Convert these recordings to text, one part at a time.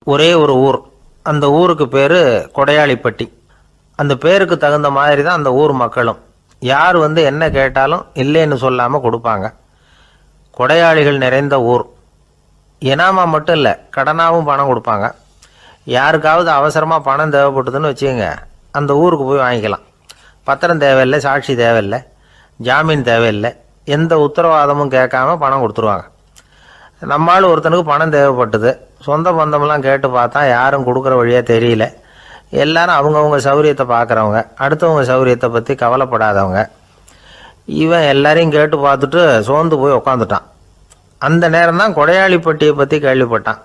ஒரே ஒரு ஊர். அந்த ஊருக்கு பேர் கொடையாளிப்பட்டி. அந்த பேருக்கு தகுந்த மாதிரி தான் அந்த ஊர் மக்களும். யார் வந்து என்ன கேட்டாலும் இல்லைன்னு சொல்லாமல் கொடுப்பாங்க. கொடையாளிகள் நிறைந்த ஊர். இனாமா மட்டும் இல்லை, கடனாகவும் பணம் கொடுப்பாங்க. யாருக்காவது அவசரமாக பணம் தேவைப்பட்டதுன்னு வச்சுக்கோங்க, அந்த ஊருக்கு போய் வாங்கிக்கலாம். பத்திரம் தேவையில்லை, சாட்சி தேவையில்லை, ஜாமீன் தேவையில்லை, எந்த உத்தரவாதமும் கேட்காம பணம் கொடுத்துருவாங்க. நம்மால் ஒருத்தனுக்கு பணம் தேவைப்பட்டது. சொந்த பந்தமெல்லாம் கேட்டு பார்த்தா யாரும் கொடுக்குற வழியாக தெரியல. எல்லாரும் அவங்கவுங்க சௌரியத்தை பார்க்குறவங்க, அடுத்தவங்க சௌரியத்தை பற்றி கவலைப்படாதவங்க. இவன் எல்லாரையும் கேட்டு பார்த்துட்டு சோர்ந்து போய் உக்காந்துட்டான். அந்த நேரம் தான் கொடையாளிப்பட்டியை பற்றி கேள்விப்பட்டான்.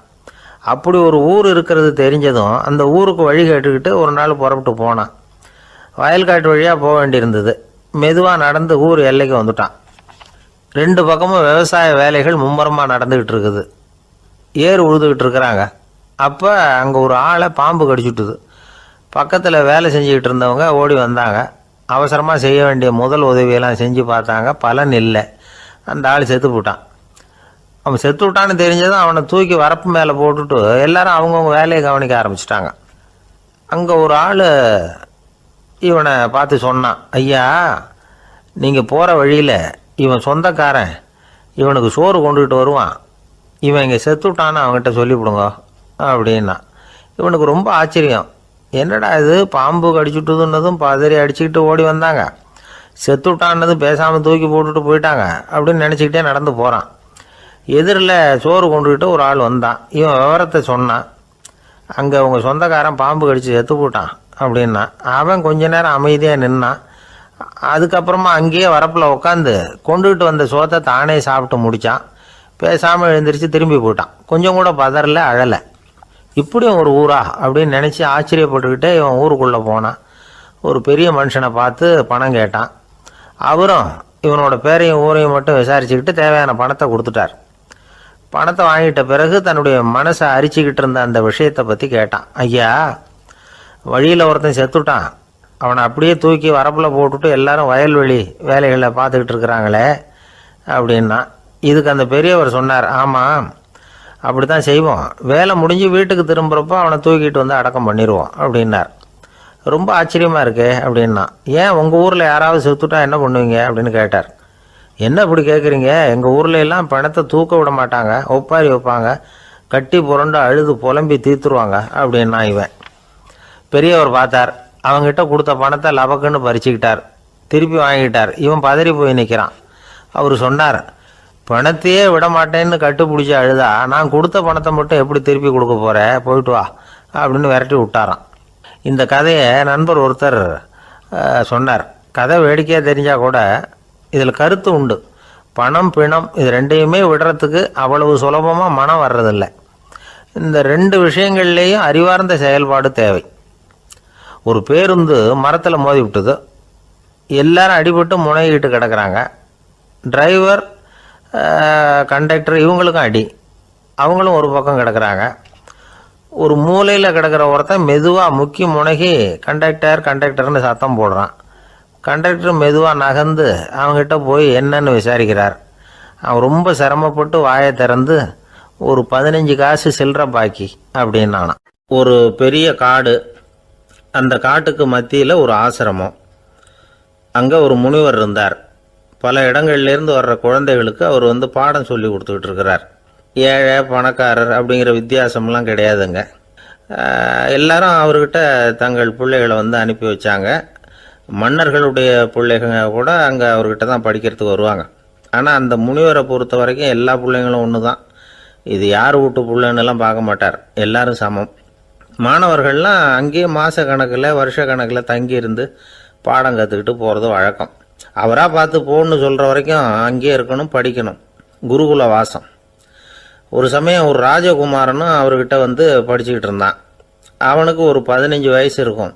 அப்படி ஒரு ஊர் இருக்கிறது தெரிஞ்சதும் அந்த ஊருக்கு வழி கேட்டுக்கிட்டு ஒரு நாள் புறப்பட்டு போனான். வயல்காட்டு வழியாக போக வேண்டியிருந்தது. மெதுவாக நடந்து ஊர் எல்லைக்கு வந்துட்டான். ரெண்டு பக்கமும் விவசாய வேலைகள் மும்முரமாக நடந்துக்கிட்டு இருக்குது. ஏர் உழுதுகிட்டு இருக்கிறாங்க. அப்போ அங்கே ஒரு ஆளை பாம்பு கடிச்சுட்டுது. பக்கத்தில் வேலை செஞ்சுக்கிட்டு இருந்தவங்க ஓடி வந்தாங்க. அவசரமாக செய்ய வேண்டிய முதல் உதவியெல்லாம் செஞ்சு பார்த்தாங்க. பலன் இல்லை. அந்த ஆள் செத்து போட்டான். அவன் செத்து விட்டான்னு தெரிஞ்சதும் அவனை தூக்கி வரப்பு மேலே போட்டுட்டு எல்லாரும் அவங்கவுங்க வேலையை கவனிக்க ஆரம்பிச்சிட்டாங்க. அங்கே ஒரு ஆள் இவனை பார்த்து சொன்னான், ஐயா, நீங்கள் போகிற வழியில் இவன் சொந்தக்காரன், இவனுக்கு சோறு கொண்டுகிட்டு வருவான், இவன் இங்கே செத்துட்டான்னு அவங்ககிட்ட சொல்லிவிடுங்க அப்படின்னா. இவனுக்கு ரொம்ப ஆச்சரியம். என்னடா இது, பாம்பு கடிச்சுட்டுதுன்னதும் பதறி அடிச்சுக்கிட்டு ஓடி வந்தாங்க, செத்துட்டான்னதும் பேசாமல் தூக்கி போட்டுட்டு போயிட்டாங்க அப்படின்னு நினச்சிக்கிட்டே நடந்து போகிறான். எதிரில் சோறு கொண்டுக்கிட்டு ஒரு ஆள் வந்தான். இவன் விவரத்தை சொன்னான். அங்கே அவங்க சொந்தக்காரன் பாம்பு கடிச்சு செத்து போட்டான் அப்படின்னா. அவன் கொஞ்ச நேரம் அமைதியாக நின்னான். அதுக்கப்புறமா அங்கேயே வரப்பில் உட்காந்து கொண்டுகிட்டு வந்த சோத்தை தானே சாப்பிட்டு முடித்தான். பேசாமல் எழுந்திரிச்சு திரும்பி போயிட்டான். கொஞ்சம் கூட பதறல, அழலை. இப்படியும் ஒரு ஊரா அப்படின்னு நினச்சி ஆச்சரியப்பட்டுக்கிட்டே இவன் ஊருக்குள்ளே போனான். ஒரு பெரிய மனுஷனை பார்த்து பணம் கேட்டான். அவரும் இவனோட பேரையும் ஊரையும் மட்டும் விசாரிச்சுக்கிட்டு தேவையான பணத்தை கொடுத்துட்டார். பணத்தை வாங்கிட்ட பிறகு தன்னுடைய மனசை அரிச்சிக்கிட்டு இருந்த அந்த விஷயத்தை பற்றி கேட்டான். ஐயா, வழியில் ஒருத்தன் செத்துட்டான், அவனை அப்படியே தூக்கி வரப்பில் போட்டுட்டு எல்லாரும் வயல்வெளி வேலைகளை பார்த்துக்கிட்டு இருக்கிறாங்களே அப்படின்னா. இதுக்கு அந்த பெரியவர் சொன்னார், ஆமாம், அப்படி தான் செய்வோம். வேலை முடிஞ்சு வீட்டுக்கு திரும்புகிறப்போ அவனை தூக்கிட்டு வந்து அடக்கம் பண்ணிடுவோம் அப்படின்னார். ரொம்ப ஆச்சரியமாக இருக்கே அப்படின்னா. ஏன் உங்கள் ஊரில் யாராவது செத்துட்டா என்ன பண்ணுவீங்க அப்படின்னு கேட்டார். என்ன இப்படி கேட்குறீங்க, எங்கள் ஊரில் எல்லாம் பணத்தை தூக்க விட மாட்டாங்க, ஒப்பாரி வைப்பாங்க, கட்டி புரண்டு அழுது புலம்பி தீர்த்துருவாங்க அப்படின்னா. இவன் பெரியவர் பார்த்தார். அவங்ககிட்ட கொடுத்த பணத்தை லபக்குன்னு பறிச்சுக்கிட்டார். திருப்பி வாங்கிட்டார். இவன் பதறி போய் நிற்கிறான். அவர் சொன்னார், பணத்தையே விட மாட்டேன்னு கட்டுப்பிடிச்சி அழுதா நான் கொடுத்த பணத்தை மட்டும் எப்படி திருப்பி கொடுக்க போகிறேன், போயிட்டு வா அப்படின்னு விரட்டி விட்டாரான். இந்த கதையை நண்பர் ஒருத்தர் சொன்னார். கதை வேடிக்கையாக தெரிஞ்சால் கூட இதில் கருத்து உண்டு. பணம் பிணம் இது ரெண்டையுமே விடுறதுக்கு அவ்வளவு சுலபமாக மனம் வர்றதில்லை. இந்த ரெண்டு விஷயங்கள்லேயும் அறிவார்ந்த செயல்பாடு தேவை. ஒரு பேருந்து மரத்தில் மோதி விட்டுது. எல்லாரும் அடிபட்டு முனைகிட்டு கிடக்கிறாங்க. டிரைவர், கண்டக்டர் இவங்களுக்கும் அடி. அவங்களும் ஒரு பக்கம் கிடக்கிறாங்க. ஒரு மூலையில் கிடக்கிற ஒருத்தன் மெதுவாக முக்கி முனகி கண்டக்டர்னு சத்தம் போடுறான். கண்டக்டர் மெதுவாக நகர்ந்து அவங்ககிட்ட போய் என்னன்னு விசாரிக்கிறார். அவன் ரொம்ப சிரமப்பட்டு வாயை திறந்து ஒரு 15 காசு சில்லற பாக்கி அப்படின்னானான். ஒரு பெரிய காடு. அந்த காட்டுக்கு மத்தியில் ஒரு ஆசிரமம். அங்கே ஒரு முனிவர் இருந்தார். பல இடங்கள்லேருந்து வர்ற குழந்தைகளுக்கு அவர் வந்து பாடம் சொல்லி கொடுத்துக்கிட்டு இருக்கிறார். ஏழை பணக்காரர் அப்படிங்கிற வித்தியாசம்லாம் கிடையாதுங்க. எல்லாரும் அவர்கிட்ட தங்கள் பிள்ளைகளை வந்து அனுப்பி வச்சாங்க. மன்னர்களுடைய பிள்ளைங்க கூட அங்கே அவர்கிட்ட தான் படிக்கிறதுக்கு வருவாங்க. ஆனால் அந்த முனிவரை பொறுத்த வரைக்கும் எல்லா பிள்ளைங்களும் ஒன்று தான். இது யார் வீட்டு பிள்ளைன்னெல்லாம் பார்க்க மாட்டார். எல்லாரும் சமம். மாணவர்கள்லாம் அங்கேயே மாத கணக்கில் வருஷ கணக்கில் தங்கியிருந்து பாடம் கற்றுக்கிட்டு போகிறது வழக்கம். அவராக பார்த்து போன்னு சொல்கிற வரைக்கும் அங்கேயே இருக்கணும், படிக்கணும். குருகுல வாசம். ஒரு சமயம் ஒரு ராஜகுமாரனும் அவர்கிட்ட வந்து படிச்சுக்கிட்டு இருந்தான். அவனுக்கு ஒரு 15 வயசு இருக்கும்.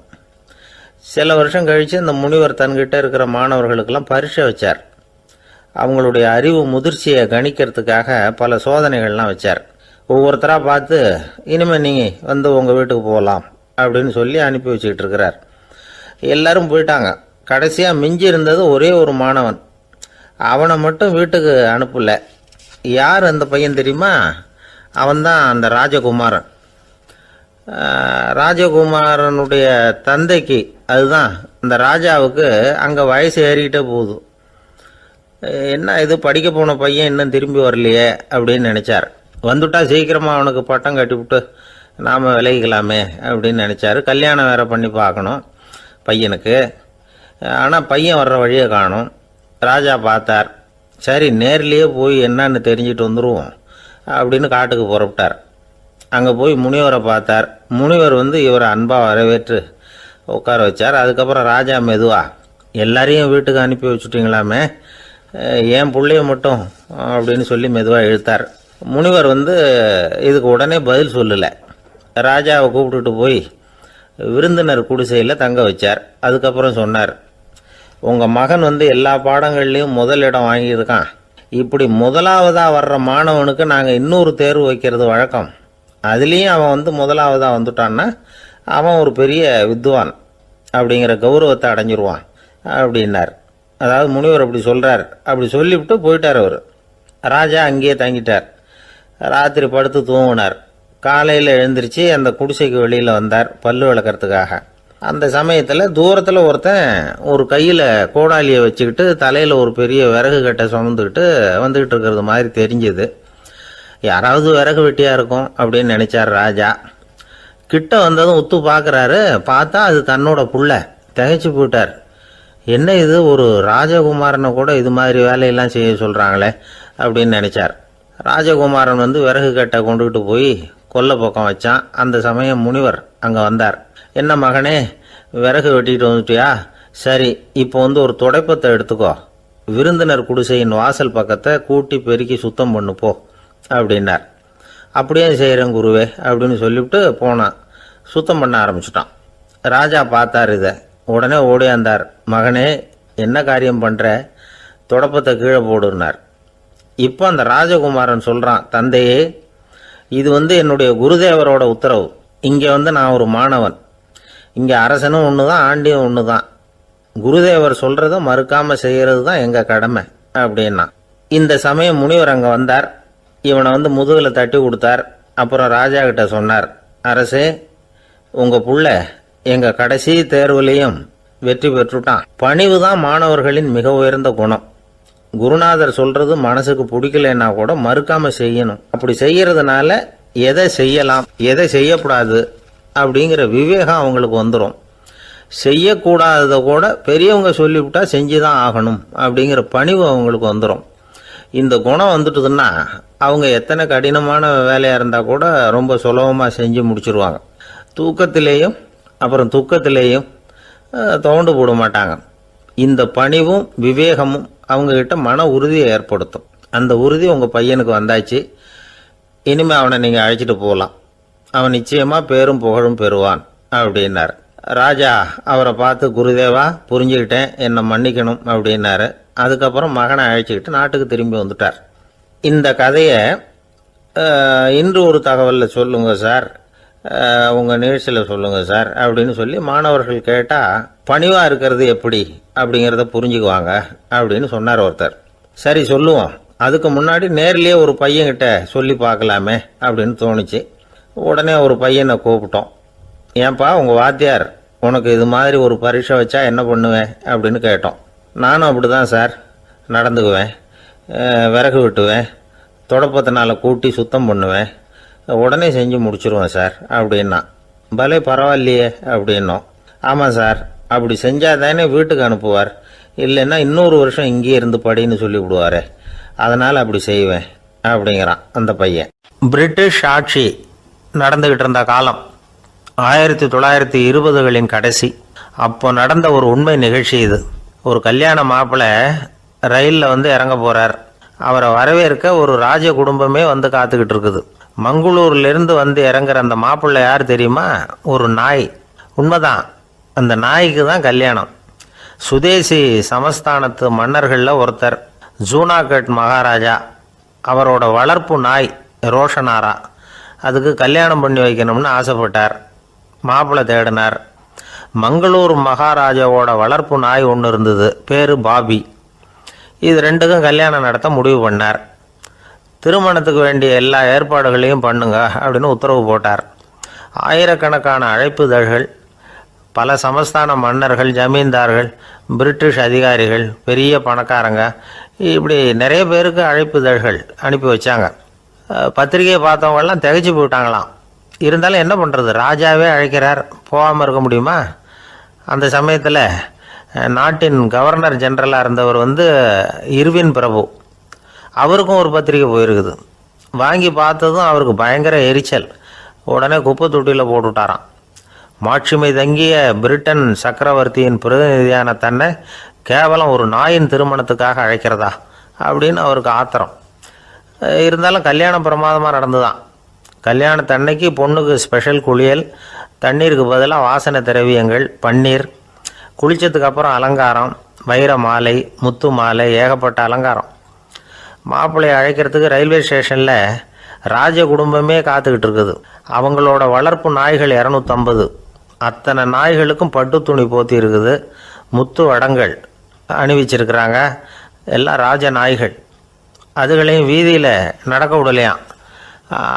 சில வருஷம் கழித்து அந்த முனிவர் தன்கிட்ட இருக்கிற மாணவர்களுக்கெல்லாம் பரீட்சை வச்சார். அவங்களுடைய அறிவு முதிர்ச்சியை கணிக்கிறதுக்காக பல சோதனைகள்லாம் வச்சார். ஒவ்வொருத்தராக பார்த்து இனிமேல் நீங்கள் வந்து உங்கள் வீட்டுக்கு போகலாம் அப்படின்னு சொல்லி அனுப்பி வச்சுக்கிட்டு இருக்கிறார். எல்லாரும் போயிட்டாங்க. கடைசியாக மிஞ்சி இருந்தது ஒரே ஒரு மாணவன். அவனை மட்டும் வீட்டுக்கு அனுப்பலை. யார் அந்த பையன் தெரியுமா? அவன்தான் அந்த ராஜகுமாரன். ராஜகுமாரனுடைய தந்தைக்கு, அதுதான் இந்த ராஜாவுக்கு, அங்கே வயசு ஏறிக்கிட்டே போகுது. என்ன இது படிக்க போன பையன் இன்னும் திரும்பி வரலையே அப்படின்னு நினச்சார். வந்துட்டா சீக்கிரமாக அவனுக்கு பட்டம் கட்டிவிட்டு நாம் விலகிக்கலாமே அப்படின்னு நினச்சார். கல்யாணம் வேறு பண்ணி பார்க்கணும் பையனுக்கு. ஆனால் பையன் வர்ற வழியை காணும். ராஜா பார்த்தார். சரி, நேர்லேயே போய் என்னன்னு தெரிஞ்சுட்டு வந்துடுவோம் அப்படின்னு காட்டுக்கு புறப்பட்டார். அங்கே போய் முனிவரை பார்த்தார். முனிவர் இவரை அன்பாக வரவேற்று உட்கார வச்சார். அதுக்கப்புறம் ராஜா மெதுவா, எல்லாரையும் வீட்டுக்கு அனுப்பி வச்சுட்டிங்களாமே, ஏன் பிள்ளைய மட்டும் அப்படின்னு சொல்லி மெதுவாக இழுத்தார். முனிவர் இதுக்கு உடனே பதில் சொல்லலை. ராஜாவை கூப்பிட்டுட்டு போய் விருந்தினர் குடிசையில் தங்க வச்சார். அதுக்கப்புறம் சொன்னார், உங்கள் மகன் எல்லா பாடங்கள்லேயும் முதல் இடம் வாங்கியிருக்கான். இப்படி முதலாவதாக வர்ற மாணவனுக்கு நாங்கள் இன்னொரு தேர்வு வைக்கிறது வழக்கம். அதுலேயும் அவன் முதலாவதாக வந்துட்டான்னா அவன் ஒரு பெரிய வித்வான் அப்படிங்கிற கௌரவத்தை அடைஞ்சிருவான் அப்படின்னார். அதாவது முனிவர் அப்படி சொல்கிறார். அப்படி சொல்லிவிட்டு போயிட்டார் அவர். ராஜா அங்கேயே தங்கிட்டார். ராத்திரி படுத்து தூங்கினார். காலையில் எழுந்திரிச்சு அந்த குடிசைக்கு வெளியில் வந்தார் பல்லு விளக்கிறதுக்காக. அந்த சமயத்தில் தூரத்தில் ஒருத்தன் ஒரு கையில் கோடாலியை வச்சுக்கிட்டு தலையில் ஒரு பெரிய விறகு கட்டை சுமந்துக்கிட்டு வந்துக்கிட்டு இருக்கிறது மாதிரி தெரிஞ்சுது. யாராவது விறகு வெட்டியாக இருக்கும் அப்படின்னு நினச்சார் ராஜா. கிட்ட வந்ததும் உத்து பார்க்குறாரு. பார்த்தா அது தன்னோட புள்ள. திகைச்சு போயிட்டார். என்ன இது, ஒரு ராஜகுமாரனை கூட இது மாதிரி வேலையெல்லாம் செய்ய சொல்கிறாங்களே அப்படின்னு நினச்சார். ராஜகுமாரன் விறகு கட்டை கொண்டுகிட்டு போய் கொல்லை பக்கம் வச்சான். அந்த சமயம் முனிவர் அங்கே வந்தார். என்ன மகனே, விறகு வெட்டிட்டு வந்துட்டியா? சரி, இப்போ ஒரு துடைப்பத்தை எடுத்துக்கோ, விருந்தினர் குடிசையின் வாசல் பக்கத்தை கூட்டி பெருக்கி சுத்தம் பண்ணு போ அப்படின்னார். அப்படியே செய்கிறேன் குருவே அப்படின்னு சொல்லிவிட்டு போனான். சுத்தம் பண்ண ஆரம்பிச்சிட்டான். ராஜா பார்த்தார் இதை. உடனே ஓடியாந்தார். மகனே, என்ன காரியம் பண்ணுற? துடைப்பத்தை கீழே போடுனார். இப்போ அந்த ராஜகுமாரன் சொல்கிறான், தந்தையே, இது என்னுடைய குருதேவரோட உத்தரவு. இங்கே நான் ஒரு மாணவன். இங்கே அரசனும் ஒன்று தான், ஆண்டியும் ஒன்று தான். குருதேவர் சொல்கிறத மறுக்காமல் செய்கிறது தான் எங்கள் கடமை அப்படின்னா. இந்த சமயம் முனிவர் அங்கே வந்தார். இவனை முதுகில் தட்டி கொடுத்தார். அப்புறம் ராஜா கிட்ட சொன்னார், அரசே, உங்கள் புள்ள எங்கள் கடைசி தேர்வுலையும் வெற்றி பெற்றுட்டான். பணிவு தான் மாணவர்களின் மிக உயர்ந்த குணம். குருநாதர் சொல்றது மனசுக்கு பிடிக்கலன்னா கூட மறுக்காம செய்யணும். அப்படி செய்யறதுனால எதை செய்யலாம் எதை செய்யக்கூடாது அப்படிங்கிற விவேகம் அவங்களுக்கு வந்துடும். செய்யக்கூடாததை கூட பெரியவங்க சொல்லிவிட்டா செஞ்சுதான் ஆகணும் அப்படிங்கிற பணிவு அவங்களுக்கு வந்துடும். இந்த குணம் வந்துட்டுதுன்னா அவங்க எத்தனை கடினமான வேலையா இருந்தா கூட ரொம்ப சுலபமாக செஞ்சு முடிச்சிருவாங்க. தூக்கத்திலேயும் அப்புறம் துக்கத்திலேயும் தோண்டு போட மாட்டாங்க. இந்த பணிவும் விவேகமும் அவங்கக்கிட்ட மன உறுதியை ஏற்படுத்தும். அந்த உறுதி உங்கள் பையனுக்கு வந்தாச்சு. இனிமேல் அவனை நீங்கள் அழைச்சிட்டு போகலாம். அவன் நிச்சயமாக பேரும் புகழும் பெறுவான் அப்படின்னார். ராஜா அவரை பார்த்து, குருதேவா, புரிஞ்சுக்கிட்டேன், என்னை மன்னிக்கணும் அப்படின்னாரு. அதுக்கப்புறம் மகனை அழைச்சிக்கிட்டு நாட்டுக்கு திரும்பி வந்துட்டார். இந்த கதையை இன்று ஒரு தகவலில் சொல்லுங்கள் சார், உங்கள் நிகழ்ச்சியில் சொல்லுங்கள் சார் அப்படின்னு சொல்லி மாணவர்கள் கேட்டால் பணிவாக இருக்கிறது எப்படி அப்படிங்கிறத புரிஞ்சுக்குவாங்க அப்படின்னு சொன்னார் ஒருத்தர். சரி சொல்லுவோம், அதுக்கு முன்னாடி நேர்லேயே ஒரு பையன்கிட்ட சொல்லி பார்க்கலாமே அப்படின்னு தோணுச்சு. உடனே ஒரு பையனை கூப்பிட்டோம். ஏன்பா, உங்கள் வாத்தியார் உனக்கு இது மாதிரி ஒரு பரீட்சை வச்சா என்ன பண்ணுவேன் அப்படின்னு கேட்டோம். நானும் அப்படி தான் சார் நடந்துக்குவேன், விறகு வெட்டுவேன், தொடப்பத்தினால கூட்டி சுத்தம் பண்ணுவேன், உடனே செஞ்சு முடிச்சிருவேன் சார் அப்படின்னா. பலே பரவாயில்லையே அப்படின்னோம். ஆமாம் சார், அப்படி செஞ்சால் தானே வீட்டுக்கு அனுப்புவார், இல்லைன்னா இன்னொரு வருஷம் இங்கேயே இருந்து படின்னு சொல்லி விடுவார், அதனால் அப்படி செய்வேன் அப்படிங்கிறான் அந்த பையன். பிரிட்டிஷ் ஆட்சி நடந்துக்கிட்டு இருந்த காலம் 1920களின் கடைசி. அப்போ நடந்த ஒரு உண்மை நிகழ்ச்சி இது. ஒரு கல்யாண மாப்பிள்ளை ரயிலில் இறங்க போகிறார். அவரை வரவேற்க ஒரு ராஜ குடும்பமே காத்துக்கிட்டு இருக்குது. மங்களூர்லேருந்து இறங்குற அந்த மாப்பிள்ளை யார் தெரியுமா? ஒரு நாய். உண்மைதான், அந்த நாய்க்கு தான் கல்யாணம். சுதேசி சமஸ்தானத்து மன்னர்களில் ஒருத்தர் ஜூனாகட் மகாராஜா. அவரோட வளர்ப்பு நாய் ரோஷனாரா. அதுக்கு கல்யாணம் பண்ணி வைக்கணும்னு ஆசைப்பட்டார். மாப்பிள்ளை தேடினார். மங்களூர் மகாராஜாவோட வளர்ப்பு நாய் ஒன்று இருந்தது, பேர் பாபி. இது ரெண்டுக்கும் கல்யாணம் நடத்த முடிவு பண்ணார். திருமணத்துக்கு வேண்டிய எல்லா ஏற்பாடுகளையும் பண்ணுங்க அப்படின்னு உத்தரவு போட்டார். ஆயிரக்கணக்கான அழைப்புதழ்கள், பல சமஸ்தான மன்னர்கள், ஜமீன்தார்கள், பிரிட்டிஷ் அதிகாரிகள், பெரிய பணக்காரங்க, இப்படி நிறைய பேருக்கு அழைப்புதழ்கள் அனுப்பி வச்சாங்க. பத்திரிகையை பார்த்தவங்கெல்லாம் திகைச்சு போயிட்டாங்களாம். இருந்தாலும் என்ன பண்ணுறது, ராஜாவே அழைக்கிறார், போகாமல் இருக்க முடியுமா? அந்த சமயத்தில் நாட்டின் கவர்னர் ஜெனரலாக இருந்தவர் இர்வின் பிரபு, அவருக்கும் ஒரு பத்திரிகை போயிருக்குது. வாங்கி பார்த்ததும் அவருக்கு பயங்கர எரிச்சல். உடனே குப்பை தொட்டியில் போட்டுவிட்டாராம். மாட்சிமை தங்கிய பிரிட்டன் சக்கரவர்த்தியின் பிரதிநிதியான தன்னை கேவலம் ஒரு நாயின் திருமணத்துக்காக அழைக்கிறதா அப்படின்னு அவருக்கு ஆத்திரம். இருந்தாலும் கல்யாணம் பிரமாதமாக நடந்துதான். கல்யாணத்தன்னைக்கு பொண்ணுக்கு ஸ்பெஷல் குளியல், தண்ணீருக்கு பதிலாக வாசனை திரவியங்கள், பன்னீர், குளித்ததுக்கு அப்புறம் அலங்காரம், வைர மாலை, முத்து மாலை, ஏகப்பட்ட அலங்காரம். மாப்பிள்ளையை அழைக்கிறதுக்கு ரயில்வே ஸ்டேஷனில் ராஜ குடும்பமே காத்துக்கிட்டு இருக்குது. அவங்களோட வளர்ப்பு நாய்கள் 250. அத்தனை நாய்களுக்கும் பட்டு துணி போத்தி இருக்குது. முத்து வடங்கள் அணிவிச்சிருக்கிறாங்க. எல்லாம் ராஜ நாய்கள். அதுகளையும் வீதியில் நடக்க விடலையாம்.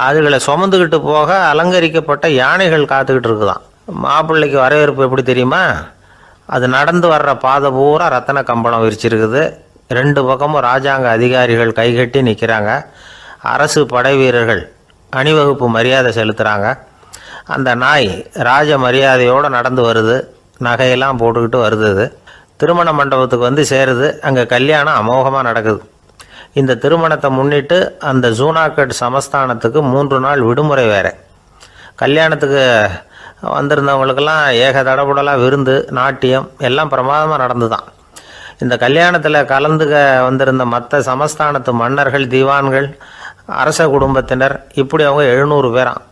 அதுகளை சுமந்துக்கிட்டு போக அலங்கரிக்கப்பட்ட யானைகள் காத்துக்கிட்டு இருக்குதான். மாப்பிள்ளைக்கு வரவேற்பு எப்படி தெரியுமா? அது நடந்து வர்ற பாதை பூரா ரத்தன கம்பளம் விரிச்சிருக்குது. 2 பக்கமும் ராஜாங்க அதிகாரிகள் கைகட்டி நிற்கிறாங்க. அரசு படை வீரர்கள் அணிவகுப்பு மரியாதை செலுத்துகிறாங்க. அந்த நாய் ராஜ மரியாதையோடு நடந்து வருது. நகையெல்லாம் போட்டுக்கிட்டு வருது. திருமண மண்டபத்துக்கு சேருது. அங்கே கல்யாணம் அமோகமாக நடக்குது. இந்த திருமணத்தை முன்னிட்டு அந்த ஜூனாகட் சமஸ்தானத்துக்கு 3 நாள் விடுமுறை வேறு. கல்யாணத்துக்கு வந்திருந்தவங்களுக்கெல்லாம் ஏக தடபுடலாக விருந்து, நாட்டியம் எல்லாம் பிரமாதமாக நடந்து தான். இந்த கல்யாணத்தில் கலந்துக்க வந்திருந்த மற்ற சமஸ்தானத்து மன்னர்கள், தீவான்கள், அரச குடும்பத்தினர், இப்படி அவங்க 700 பேராம்.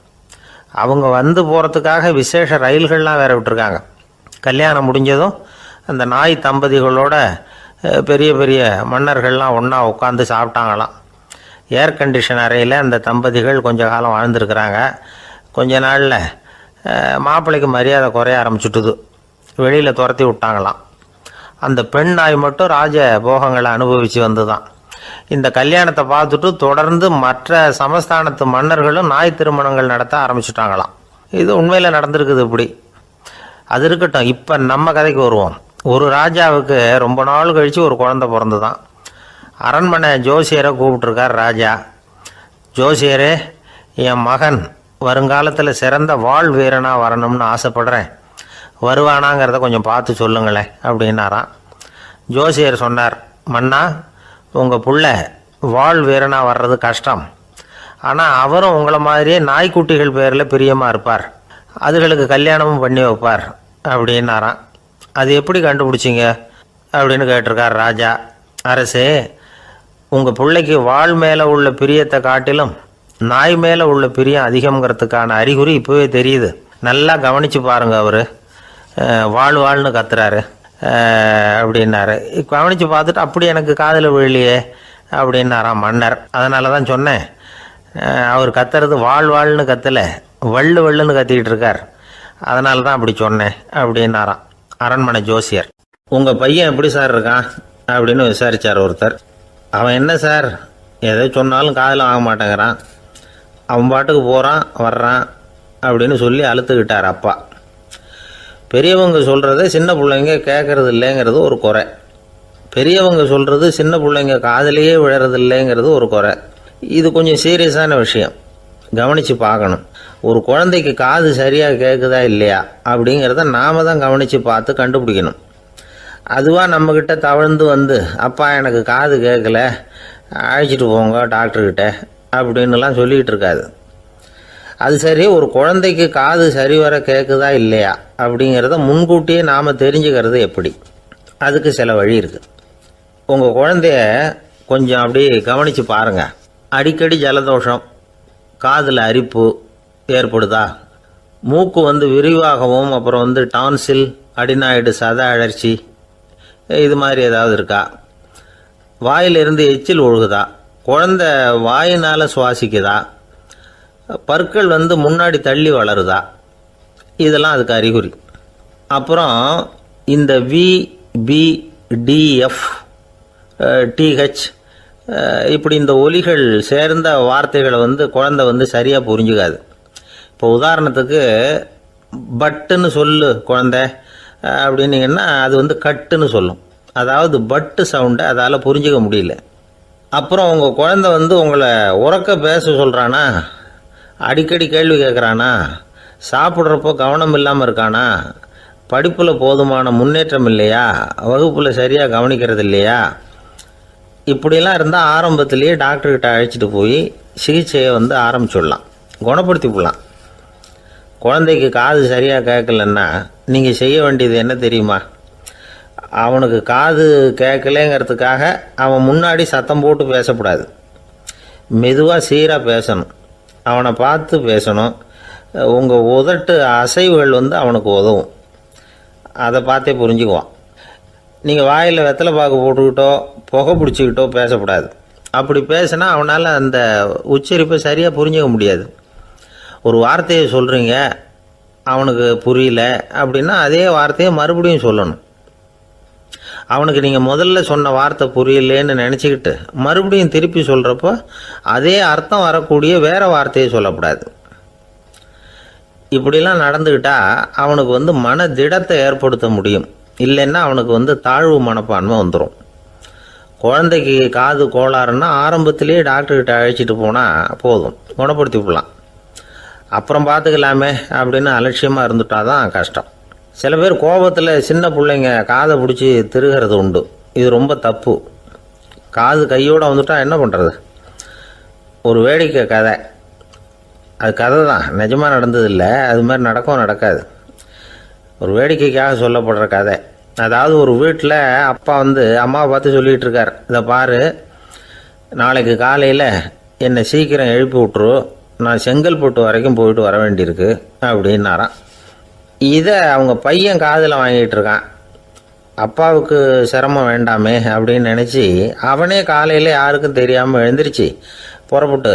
அவங்க போகிறதுக்காக விசேஷ ரயில்கள்லாம் வேற விட்டுருக்காங்க. கல்யாணம் முடிஞ்சதும் அந்த நாய் தம்பதிகளோட பெரிய பெரிய மன்னர்கள்லாம் ஒன்றா உட்காந்து சாப்பிட்டாங்களாம். ஏர் கண்டிஷன் அறையில் அந்த தம்பதிகள் கொஞ்ச காலம் வாழ்ந்துருக்கிறாங்க. கொஞ்ச நாளில் மாப்பிள்ளைக்கு மரியாதை குறைய ஆரம்பிச்சுட்டுது. வெளியில் துரத்தி விட்டாங்களாம். அந்த பெண் நாய் மட்டும் ராஜ போகங்களை அனுபவித்து வந்து தான். இந்த கல்யாணத்தை பார்த்துட்டு தொடர்ந்து மற்ற சமஸ்தானத்து மன்னர்களும் நாய் திருமணங்கள் நடத்த ஆரம்பிச்சுட்டாங்களாம். இது உண்மையில் நடந்திருக்குது. இப்படி அது இருக்கட்டும். இப்போ நம்ம கதைக்கு வருவோம். ஒரு ராஜாவுக்கு ரொம்ப நாள் கழித்து ஒரு குழந்தை பிறந்து தான். அரண்மனை ஜோசியரை கூப்பிட்ருக்கார் ராஜா. ஜோசியரே, என் மகன் வருங்காலத்தில் சிறந்த வாழ் வீரனாக வரணும்னு ஆசைப்படுறேன், வருவானாங்கிறத கொஞ்சம் பார்த்து சொல்லுங்களேன் அப்படின்னாராம். ஜோசியர் சொன்னார், மன்னா, உங்கள் புள்ள வாழ் வீரனாக வர்றது கஷ்டம். ஆனால் அவரும் உங்களை மாதிரியே நாய்க்குட்டிகள் பேரில் பிரியமாக இருப்பார், அதுகளுக்கு கல்யாணமும் பண்ணி வைப்பார் அப்படின்னாராம். அது எப்படி கண்டுபிடிச்சிங்க அப்படின்னு கேட்டிருக்கார் ராஜா. அரசே, உங்கள் பிள்ளைக்கு வாழ் மேலே உள்ள பிரியத்தை காட்டிலும் நாய் மேலே உள்ள பிரியம் அதிகங்கிறதுக்கான அறிகுறி இப்போவே தெரியுது. நல்லா கவனித்து பாருங்க. அவர் வாழ்னு கத்துறாரு அப்படின்னாரு. கவனித்து பார்த்துட்டு அப்படி எனக்கு காதில் விழலையே அப்படின்னாராம் மன்னர். அதனால தான் சொன்னேன், அவர் கத்துறது வாழ்னு கத்தலை, வள்ளுன்னு கத்திக்கிட்டு இருக்கார், அதனால தான் அப்படி சொன்னேன் அப்படின்னாராம் அரண்மனை ஜோசியர். உங்கள் பையன் எப்படி சார் இருக்கான் அப்படின்னு விசாரித்தார் ஒருத்தர். அவன் என்ன சார், எதை சொன்னாலும் காதில் வாங்க மாட்டேங்கிறான், அவன் பாட்டுக்கு போகிறான் வர்றான் அப்படின்னு சொல்லி அழுத்துக்கிட்டார் அப்பா. பெரியவங்க சொல்கிறத சின்ன பிள்ளைங்க கேட்கறது இல்லைங்கிறது ஒரு குறை. பெரியவங்க சொல்கிறது சின்ன பிள்ளைங்க காதிலேயே விழறது இல்லைங்கிறது ஒரு குறை. இது கொஞ்சம் சீரியஸான விஷயம், கவனித்து பார்க்கணும். ஒரு குழந்தைக்கு காது சரியாக கேட்குதா இல்லையா அப்படிங்கிறத நாம் தான் கவனித்து பார்த்து கண்டுபிடிக்கணும். அதுவாக நம்மக்கிட்ட தவழ்ந்து அப்பா எனக்கு காது கேட்கல, அழைச்சிட்டு போங்க டாக்டர்கிட்ட அப்படின்னுலாம் சொல்லிக்கிட்டு இருக்காது. அது சரி, ஒரு குழந்தைக்கு காது சரிவர கேட்குதா இல்லையா அப்படிங்கிறத முன்கூட்டியே நாம் தெரிஞ்சுக்கிறது எப்படி? அதுக்கு சில வழி இருக்குது. உங்கள் குழந்தைய கொஞ்சம் அப்படி கவனித்து பாருங்கள். அடிக்கடி ஜலதோஷம், காதில் அரிப்பு ஏற்படுதா, மூக்கு விரிவாகவும், அப்புறம் டான்சில், அடினாய்டு, சத அழற்சி, இது மாதிரி ஏதாவது இருக்கா, வாயிலிருந்து எச்சில் ஒழுகுதா, குழந்தை வாயினால் சுவாசிக்குதா, பற்கள் முன்னாடி தள்ளி வளருதா, இதெல்லாம் அதுக்கு அறிகுறி. அப்புறம் இந்த VBDF TH இப்படி இந்த ஒலிகள் சேர்ந்த வார்த்தைகளை குழந்தை சரியாக புரிஞ்சுக்காது. இப்போ உதாரணத்துக்கு பட்டுன்னு சொல்லு குழந்தை அப்படின்னீங்கன்னா அது வந்து கட்டுன்னு சொல்லும். அதாவது பட்டு சவுண்டை அதால் புரிஞ்சிக்க முடியல. அப்புறம் உங்கள் குழந்தை வந்து உங்களை உறக்க பேச சொல்கிறானா, அடிக்கடி கேள்வி கேட்குறானா, சாப்பிட்றப்போ கவனம் இல்லாமல் இருக்கானா, படிப்பில் போதுமான முன்னேற்றம் இல்லையா, வகுப்பில் சரியாக கவனிக்கிறது இல்லையா, இப்படிலாம் இருந்தால் ஆரம்பத்திலேயே டாக்டர்கிட்ட அழைச்சிட்டு போய் சிகிச்சையை வந்து ஆரம்பிச்சுடலாம், குணப்படுத்தி விடலாம். குழந்தைக்கு காது சரியாக கேட்கலன்னா நீங்கள் செய்ய வேண்டியது என்ன தெரியுமா? அவனுக்கு காது கேட்கலேங்கிறதுக்காக அவன் முன்னாடி சத்தம் போட்டு பேசக்கூடாது. மெதுவாக சீராக பேசணும், அவனை பார்த்து பேசணும். உங்கள் உதட்டு அசைவுகள் வந்து அவனுக்கு உதவும், அதை பார்த்தே புரிஞ்சுக்குவான். நீங்கள் வாயில் வெத்தலை பாக்கு போட்டுக்கிட்டோ புகை பிடிச்சிக்கிட்டோ பேசக்கூடாது. அப்படி பேசினா அவனால் அந்த உச்சரிப்பை சரியாக புரிஞ்சிக்க முடியாது. ஒரு வார்த்தையை சொல்கிறீங்க, அவனுக்கு புரியல அப்படின்னா அதே வார்த்தையை மறுபடியும் சொல்லணும். அவனுக்கு நீங்கள் முதல்ல சொன்ன வார்த்தை புரியலேன்னு நினச்சிக்கிட்டு மறுபடியும் திருப்பி சொல்கிறப்போ அதே அர்த்தம் வரக்கூடிய வேறு வார்த்தையை சொல்லக்கூடாது. இப்படிலாம் நடந்துக்கிட்டால் அவனுக்கு வந்து மன திடத்தை ஏற்படுத்த முடியும். இல்லைன்னா அவனுக்கு வந்து தாழ்வு மனப்பான்மை வந்துடும். குழந்தைக்கு காது கோளாறுன்னா ஆரம்பத்திலேயே டாக்டர்கிட்ட அழைச்சிட்டு போனால் போதும், குணப்படுத்தி விடலாம். அப்புறம் பார்த்துக்கலாமே அப்படின்னு அலட்சியமாக இருந்துட்டால் தான் கஷ்டம். சில பேர் கோபத்தில் சின்ன பிள்ளைங்க காதை பிடிச்சி திருகிறது உண்டு. இது ரொம்ப தப்பு. காது கையோடு வந்துட்டால் என்ன பண்ணுறது? ஒரு வேடிக்கை கதை, அது கதை தான், நிஜமாக நடந்ததில்லை, அது மாதிரி நடக்கவும் நடக்காது. ஒரு வேடிக்கைக்காக சொல்லப்படுற கதை. அதாவது ஒரு வீட்டில் அப்பா வந்து அம்மாவை பார்த்து சொல்லிகிட்டு இருக்கார், இதை பாரு, நாளைக்கு காலையில் என்னை சீக்கிரம் எழுப்பி விட்ரு, நான் செங்கல்பட்டு வரைக்கும் போயிட்டு வர வேண்டியிருக்கு அப்படின்னாராம். இதை அவங்க பையன் காதில் வாங்கிட்டு இருக்கான். அப்பாவுக்கு சிரமம் வேண்டாமே அப்படின்னு நினச்சி அவனே காலையில் யாருக்கும் தெரியாமல் எழுந்திரிச்சு புறப்பட்டு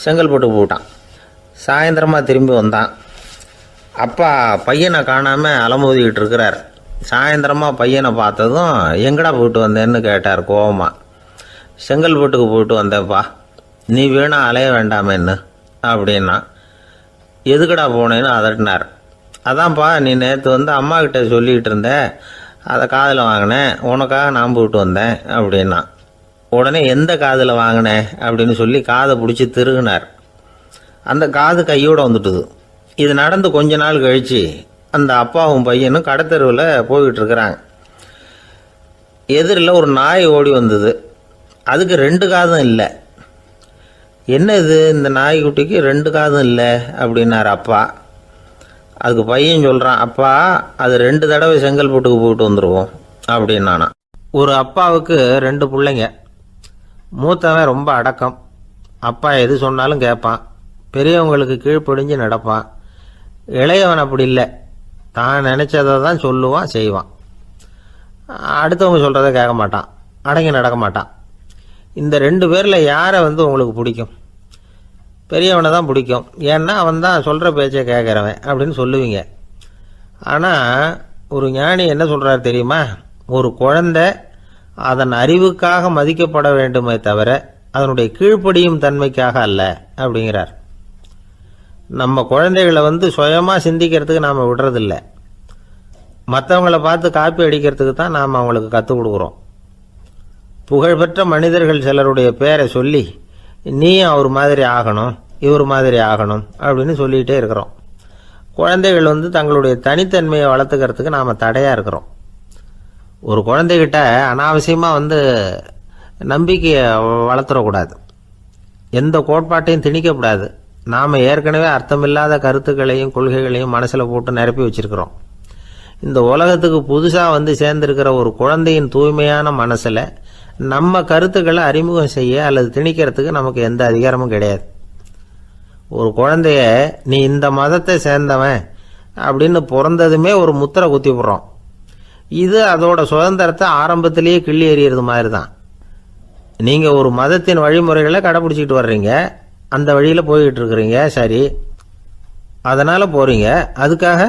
செங்கல்பட்டு போட்டான். சாயந்தரமாக திரும்பி வந்தான். அப்பா பையனை காணாமல் அலமோதிக்கிட்டு இருக்கிறார். சாயந்தரமாக பையனை பார்த்ததும் எங்கடா போயிட்டு வந்தேன்னு கேட்டார் கோவமாக. செங்கல்பட்டுக்கு போயிட்டு வந்தேப்பா, நீ வேணா அலைய வேண்டாமேன்னு அப்படின்னா. எதுக்கடா போனேன்னு அதட்டினார். அதான்ப்பா, நீ நேற்று வந்து அம்மா கிட்ட சொல்லிகிட்டு இருந்த, அதை காதில் வாங்கினேன், உனக்காக நான் போயிட்டு வந்தேன் அப்படின்னா. உடனே எந்த காதில் வாங்கினேன் அப்படின்னு சொல்லி காதை பிடிச்சி திருகினார். அந்த காது கையோடு வந்துட்டுது. இது நடந்து கொஞ்ச நாள் கழித்து அந்த அப்பாவும் பையனும் கடத்தெருவில் போய்கிட்டு இருக்கிறாங்க. எதிரில் ஒரு நாய் ஓடி வந்தது. அதுக்கு 2 காதும் இல்லை. என்ன இது, இந்த நாய்க்குட்டிக்கு 2 காதும் இல்லை அப்படின்னார் அப்பா. அதுக்கு பையன் சொல்கிறான், அப்பா அது 2 தடவை செங்கல்பட்டுக்கு போயிட்டு வந்துடுவோம் அப்படின்னானா. ஒரு அப்பாவுக்கு 2 பிள்ளைங்க. மூத்தவன் ரொம்ப அடக்கம், அப்பா எது சொன்னாலும் கேட்பான், பெரியவங்களுக்கு கீழ்ப்படிஞ்சு நடப்பான். இளையவன் அப்படி இல்லை, தான் நினச்சதை தான் சொல்லுவான் செய்வான். அடுத்தவங்க சொல்கிறத கேட்க மாட்டான், அடங்கி நடக்க மாட்டான். இந்த 2 பேரில் யாரை வந்து உங்களுக்கு பிடிக்கும்? பெரியவனை தான் பிடிக்கும், ஏன்னா அவன் தான் சொல்கிற பேச்சை கேட்குறவன் அப்படின்னு சொல்லுவீங்க. ஆனால் ஒரு ஞானி என்ன சொல்கிறார் தெரியுமா? ஒரு குழந்தை அதன் அறிவுக்காக மதிக்கப்பட வேண்டுமே தவிர அதனுடைய கீழ்ப்படியும் தன்மைக்காக அல்ல அப்படிங்கிறார். நம்ம குழந்தைகளை வந்து சுயமாக சிந்திக்கிறதுக்கு நாம் விடுறதில்ல, மற்றவங்களை பார்த்து காப்பி அடிக்கிறதுக்கு தான் நாம் அவங்களுக்கு கற்றுக் கொடுக்குறோம். புகழ்பெற்ற மனிதர்கள் சிலருடைய பேரை சொல்லி நீயும் அவர் மாதிரி ஆகணும், இவர் மாதிரி ஆகணும் அப்படின்னு சொல்லிகிட்டே இருக்கிறோம். குழந்தைகள் வந்து தங்களுடைய தனித்தன்மையை வளர்த்துக்கிறதுக்கு நாம் தடையாக இருக்கிறோம். ஒரு குழந்தைகிட்ட அனாவசியமாக வந்து நம்பிக்கையை வளர்த்துடக்கூடாது, எந்த கோட்பாட்டையும் திணிக்கக்கூடாது. நாம் ஏற்கனவே அர்த்தமில்லாத கருத்துக்களையும் கொள்கைகளையும் மனசில் போட்டு நிரப்பி வச்சுருக்கிறோம். இந்த உலகத்துக்கு புதுசாக வந்து சேர்ந்திருக்கிற ஒரு குழந்தையின் தூய்மையான மனசில் நம்ம கருத்துக்களை அறிமுகம் செய்ய அல்லது திணிக்கிறதுக்கு நமக்கு எந்த அதிகாரமும் கிடையாது. ஒரு குழந்தைய நீ இந்த மதத்தை சேர்ந்தவன் அப்படின்னு பிறந்ததுமே ஒரு முத்திரை குத்தி விடுறோம். இது அதோட சுதந்திரத்தை ஆரம்பத்திலேயே கிள்ளி எறிகிறது மாதிரி தான். நீங்கள் ஒரு மதத்தின் வழிமுறைகளை கடைப்பிடிச்சிக்கிட்டு வர்றீங்க, அந்த வழியில் போய்கிட்டு இருக்கிறீங்க, சரி, அதனால் போகிறீங்க. அதுக்காக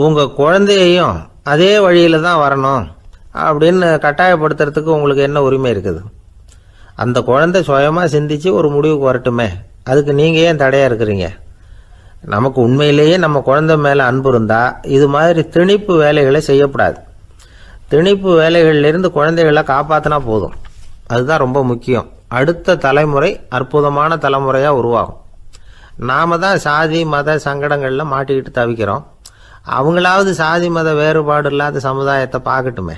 உங்கள் குழந்தையையும் அதே வழியில் தான் வரணும் அப்படின்னு கட்டாயப்படுத்துறதுக்கு உங்களுக்கு என்ன உரிமை இருக்குது? அந்த குழந்தை சுயமாக சிந்திச்சு ஒரு முடிவுக்கு வரட்டுமே, அதுக்கு நீங்கள் ஏன் தடையாக இருக்கிறீங்க? நமக்கு உண்மையிலேயே நம்ம குழந்தை மேலே அன்பு இருந்தால் இது மாதிரி திணிப்பு வேலைகளை செய்யக்கூடாது. திணிப்பு வேலைகளிலிருந்து குழந்தைகளை காப்பாற்றினா போதும். அதுதான் ரொம்ப முக்கியம். அடுத்த தலைமுறை அற்புதமான தலைமுறையாக உருவாகும். நாம் தான் சாதி மத சங்கடங்களில் மாட்டிக்கிட்டு தவிக்கிறோம். அவங்களாவது சாதி மத வேறுபாடு இல்லாத சமுதாயத்தை பார்க்கட்டுமே,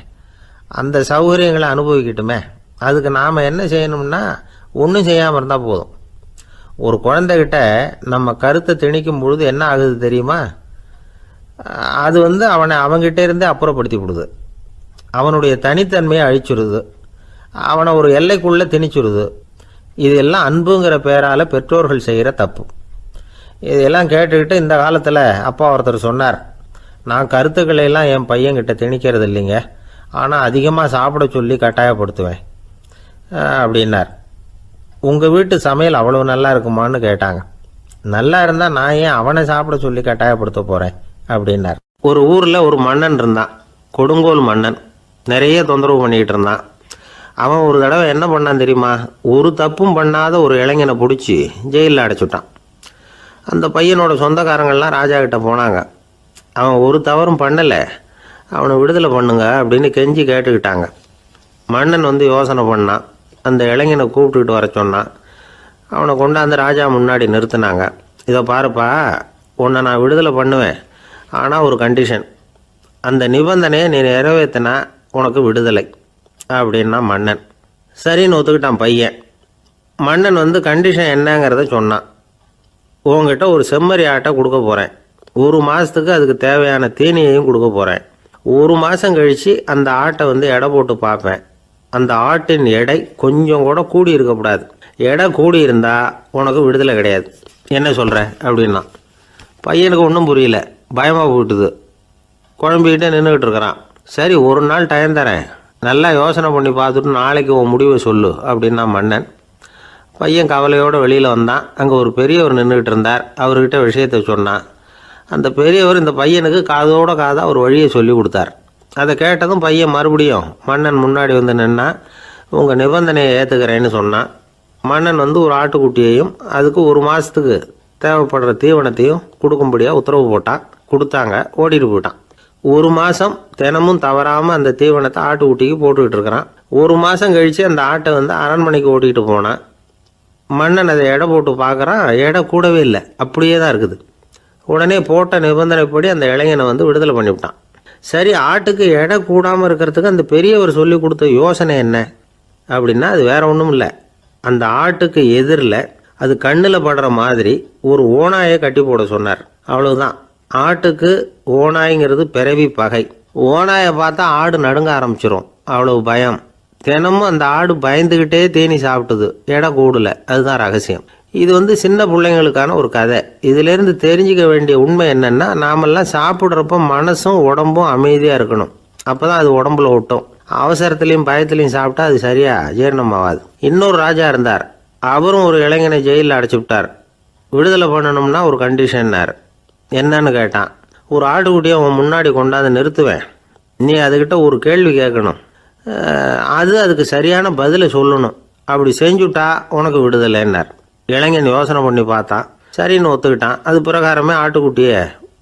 அந்த சௌகரியங்களை அனுபவிக்கட்டுமே. அதுக்கு நாம் என்ன செய்யணும்னா ஒன்றும் செய்யாமல் இருந்தால் போதும். ஒரு குழந்தைகிட்ட நம்ம கருத்தை திணிக்கும் பொழுது என்ன ஆகுது தெரியுமா? அது அவனை அவங்ககிட்ட இருந்தே அப்புறப்படுத்தி விடுது. அவனுடைய தனித்தன்மையை அழிச்சுடுது. அவனை ஒரு எல்லைக்குள்ளே திணிச்சுடுது. இதெல்லாம் அன்புங்கிற பேரால் பெற்றோர்கள் செய்கிற தப்பு. இதெல்லாம் கேட்டுக்கிட்டு இந்த காலத்தில் அப்பா ஒருத்தர் சொன்னார், நான் கருத்துக்களை எல்லாம் என் பையன்கிட்ட திணிக்கிறது இல்லைங்க, ஆனால் அதிகமாக சாப்பிட சொல்லி கட்டாயப்படுத்துவேன் அப்படின்னார். உங்கள் வீட்டு சமையல் அவ்வளோ நல்லா இருக்குமான்னு கேட்டாங்க. நல்லா இருந்தால் நான் ஏன் அவனை சாப்பிட சொல்லி கட்டாயப்படுத்த போகிறேன் அப்படின்னார். ஒரு ஊரில் ஒரு மன்னன் இருந்தான், கொடுங்கோல் மன்னன். நிறைய தொந்தரவு பண்ணிக்கிட்டு இருந்தான். அவன் ஒரு தடவை என்ன பண்ணான் தெரியுமா? ஒரு தப்பும் பண்ணாத ஒரு இளைஞனை பிடிச்சி ஜெயிலில் அடைச்சுட்டான். அந்த பையனோட சொந்தக்காரங்கள்லாம் ராஜா கிட்ட போனாங்க. அவன் ஒரு தவறும் பண்ணலை, அவனை விடுதலை பண்ணுங்க அப்படின்னு கெஞ்சி கேட்டுக்கிட்டாங்க. மன்னன் யோசனை பண்ணான். அந்த இளைஞனை கூப்பிட்டுக்கிட்டு வர சொன்னான். அவனை கொண்டாந்து ராஜா முன்னாடி நிறுத்தினாங்க. இதை பாருப்பா, உன்னை நான் விடுதலை பண்ணுவேன், ஆனால் ஒரு கண்டிஷன். அந்த நிபந்தனையை நீ நிறைவேற்றினா உனக்கு விடுதலை அப்படின்னா மன்னன். சரின்னு ஒத்துக்கிட்டான் பையன். மன்னன் கண்டிஷன் என்னங்கிறத சொன்னான். உங்ககிட்ட ஒரு செம்மறி ஆட்டை கொடுக்க போகிறேன், 1 மாதத்துக்கு அதுக்கு தேவையான தீனியையும் கொடுக்க போகிறேன். 1 மாதம் கழித்து அந்த ஆட்டை எடை போட்டு பார்ப்பேன். அந்த ஆட்டின் எடை கொஞ்சம் கூட கூடி இருக்கக்கூடாது. எடை கூடி இருந்தால் உனக்கு விடுதலை கிடையாது. என்ன சொல்கிற அப்படின்னா. பையனுக்கு ஒன்றும் புரியல, பயமாக போயிட்டுது. குழம்பிக்கிட்டே நின்றுக்கிட்டு இருக்கிறான். சரி, ஒரு நாள் டைம் தரேன், நல்லா யோசனை பண்ணி பார்த்துட்டு நாளைக்கு உன் முடிவை சொல்லு அப்படின்னா மன்னன். பையன் கவலையோடு வெளியில் வந்தான். அங்கே ஒரு பெரியவர் நின்றுக்கிட்டு இருந்தார். அவர்கிட்ட விஷயத்தை சொன்னான். அந்த பெரியவர் இந்த பையனுக்கு காதோட காதாக ஒரு வழியை சொல்லி கொடுத்தார். அதை கேட்டதும் பையன் மறுபடியும் மன்னன் முன்னாடி நின்னா, உங்கள் நிபந்தனையை ஏற்றுக்கிறேன்னு சொன்னான். மன்னன் ஒரு ஆட்டுக்குட்டியையும் அதுக்கு 1 மாதத்துக்கு தேவைப்படுற தீவனத்தையும் கொடுக்கும்படியாக உத்தரவு போட்டான். கொடுத்தாங்க, ஓடிட்டு போயிட்டான். 1 மாதம் தினமும் தவறாமல் அந்த தீவனத்தை ஆட்டுக்குட்டிக்கு போட்டுக்கிட்டு இருக்கிறான். 1 மாதம் கழித்து அந்த ஆட்டை அரண்மனைக்கு ஓட்டிகிட்டு போனான். மன்னன் அதை எடை போட்டு பார்க்குறான், எடை கூடவே இல்லை, அப்படியே தான் இருக்குது. உடனே போட்ட நிபந்தனைப்படி அந்த இளைஞனை விடுதலை பண்ணிவிட்டான். சரி, ஆட்டுக்கு எடை கூடாமல் இருக்கிறதுக்கு அந்த பெரியவர் சொல்லி கொடுத்த யோசனை என்ன அப்படின்னா, அது வேற ஒன்றும் இல்லை. அந்த ஆட்டுக்கு எதிரில் அது கண்ணில் படுற மாதிரி ஒரு ஓநாயை கட்டி போட சொன்னார். அவ்வளவுதான். ஆட்டுக்கு ஓநாய்ங்கிறது பிறவி பகை. ஓநாயை பார்த்தா ஆடு நடுங்க ஆரம்பிச்சிடும், அவ்வளவு பயம். தினமும் அந்த ஆடு பயந்துக்கிட்டே தேனி சாப்பிட்டுது, எடை கூடல. அதுதான் ரகசியம். இது சின்ன பிள்ளைங்களுக்கான ஒரு கதை. இதிலேருந்து தெரிஞ்சிக்க வேண்டிய உண்மை என்னென்னா, நாமெல்லாம் சாப்பிட்றப்ப மனசும் உடம்பும் அமைதியாக இருக்கணும். அப்போ தான் அது உடம்புல ஒட்டும். அவசரத்துலேயும் பயத்துலையும் சாப்பிட்டா அது சரியாக ஜீரணமாகாது. இன்னொரு ராஜா இருந்தார். அவரும் ஒரு இளைஞனை ஜெயிலில் அடைச்சி விட்டார். விடுதலை பண்ணணும்னா ஒரு கண்டிஷன்னார். என்னன்னு கேட்டான். ஒரு ஆட்டுக்குட்டியை அவன் முன்னாடி கொண்டாந்து நிறுத்துவேன், நீ அதுக்கிட்ட ஒரு கேள்வி கேட்கணும், அதுக்கு சரியான பதிலை சொல்லணும். அப்படி செஞ்சுட்டா உனக்கு விடுதலைன்னார். இளைஞன் யோசனை பண்ணி பார்த்தான். சரின்னு ஒத்துக்கிட்டான். அது பிரகாரமே ஆட்டுக்குட்டியை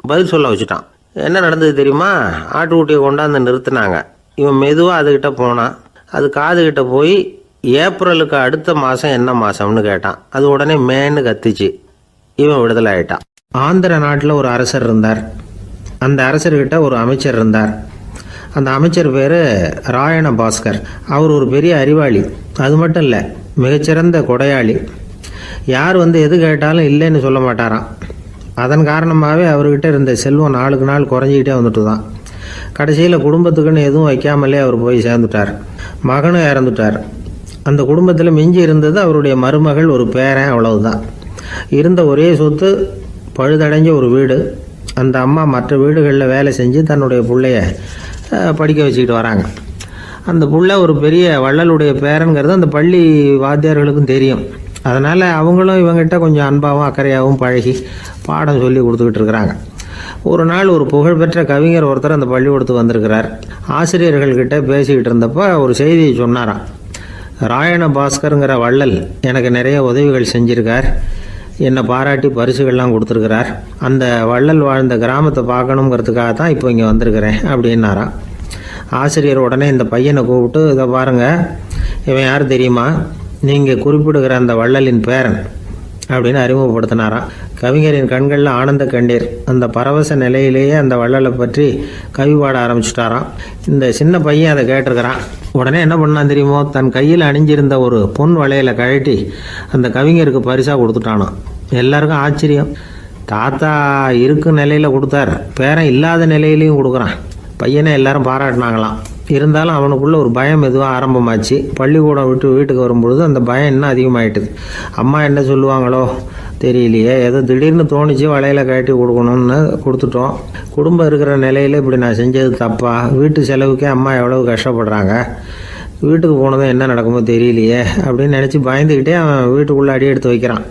பதில் சொல்ல வச்சுட்டான். என்ன நடந்தது தெரியுமா? ஆட்டுக்குட்டியை கொண்டாந்து நிறுத்தினாங்க. இவன் மெதுவாக அதுக்கிட்ட போனான். அது காதுகிட்ட போய் ஏப்ரலுக்கு அடுத்த மாதம் என்ன மாதம்னு கேட்டான். அது உடனே மேன்னு கத்திச்சு. இவன் விடுதலை ஆயிட்டான். ஆந்திர நாட்டில் ஒரு அரசர் இருந்தார். அந்த அரசர்கிட்ட ஒரு அமைச்சர் இருந்தார். அந்த அமைச்சர் பேர் ராயண பாஸ்கர். அவர் ஒரு பெரிய அறிவாளி. அது மட்டும் இல்லை, மிகச்சிறந்த கொடையாளி. யார் எது கேட்டாலும் இல்லைன்னு சொல்ல மாட்டாராம். அதன் காரணமாகவே அவர்கிட்ட இருந்த செல்வம் நாளுக்கு நாள் குறைஞ்சிக்கிட்டே வந்துட்டு தான். கடைசியில் குடும்பத்துக்குன்னு எதுவும் வைக்காமலே அவர் போய் சேர்ந்துட்டார். மகனும் இறந்துட்டார். அந்த குடும்பத்தில் மிஞ்சி இருந்தது அவருடைய மருமகள், ஒரு பேரன், அவ்வளவுதான். இருந்த ஒரே சொத்து பழுதடைஞ்ச ஒரு வீடு. அந்த அம்மா மற்ற வீடுகளில் வேலை செஞ்சு தன்னுடைய பிள்ளைய படிக்க வச்சுக்கிட்டு வராங்க. அந்த புள்ள ஒரு பெரிய வள்ளலுடைய பேரன்கிறது அந்த பள்ளி வாத்தியார்களுக்கும் தெரியும். அதனால் அவங்களும் இவங்ககிட்ட கொஞ்சம் அன்பாகவும் அக்கறையாகவும் பழகி பாடம் சொல்லி கொடுத்துக்கிட்டு இருக்கிறாங்க. ஒரு நாள் ஒரு புகழ்பெற்ற கவிஞர் ஒருத்தர் அந்த பள்ளிக்கூடத்துக்கு வந்திருக்கிறார். ஆசிரியர்கள்கிட்ட பேசிக்கிட்டு இருந்தப்போ ஒரு செய்தியை சொன்னாராம். ராயண பாஸ்கருங்கிற வள்ளல் எனக்கு நிறைய உதவிகள் செஞ்சிருக்கார். என்னை பாராட்டி பரிசுகள்லாம் கொடுத்துருக்கிறார். அந்த வள்ளல் வாழ்ந்த கிராமத்தை பார்க்கணுங்கிறதுக்காக தான் இப்போ இங்கே வந்திருக்கிறேன் அப்படின்னாராம். ஆசிரியர் உடனே இந்த பையனை கூப்பிட்டு, இதை பாருங்கள், இவன் யார் தெரியுமா, நீங்கள் குறிப்பிடுகிற அந்த வள்ளலின் பேரன் அப்படின்னு அறிமுகப்படுத்தினாராம். கவிஞரின் கண்களில் ஆனந்த கண்ணீர். அந்த பரவச நிலையிலேயே அந்த வள்ளலை பற்றி கவி பாட ஆரம்பிச்சுட்டாராம். இந்த சின்ன பையன் அதை கேட்டிருக்கிறான். உடனே என்ன பண்ணான் தெரியுமோ, தன் கையில் அணிஞ்சிருந்த ஒரு பொன் வளையலை கழட்டி அந்த கவிஞருக்கு பரிசாக கொடுத்துட்டானான். எல்லாருக்கும் ஆச்சரியம். தாத்தா இருக்கும் நிலையில் கொடுத்தார், பேரன் இல்லாத நிலையிலையும் கொடுக்குறான். பையனை எல்லாரும் பாராட்டினாங்களாம். இருந்தாலும் அவனுக்குள்ள ஒரு பயம் எதுவும் ஆரம்பமாச்சு. பள்ளிக்கூடம் விட்டு வீட்டுக்கு வரும்பொழுது அந்த பயம் இன்னும் அதிகமாயிட்டுது. அம்மா என்ன சொல்லுவாங்களோ தெரியலையே, ஏதோ திடீர்னு தோணிச்சு வளையல கட்டி கொடுக்கணும்னு கொடுத்துட்டோம். குடும்பம் இருக்கிற நிலையில் இப்படி நான் செஞ்சது தப்பா, வீட்டு செலவுக்கே அம்மா எவ்வளவு கஷ்டப்படுறாங்க, வீட்டுக்கு போனதும் என்ன நடக்குமோ தெரியலையே அப்படின்னு நினச்சி பயந்துக்கிட்டே அவன் வீட்டுக்குள்ளே அடி எடுத்து வைக்கிறான்.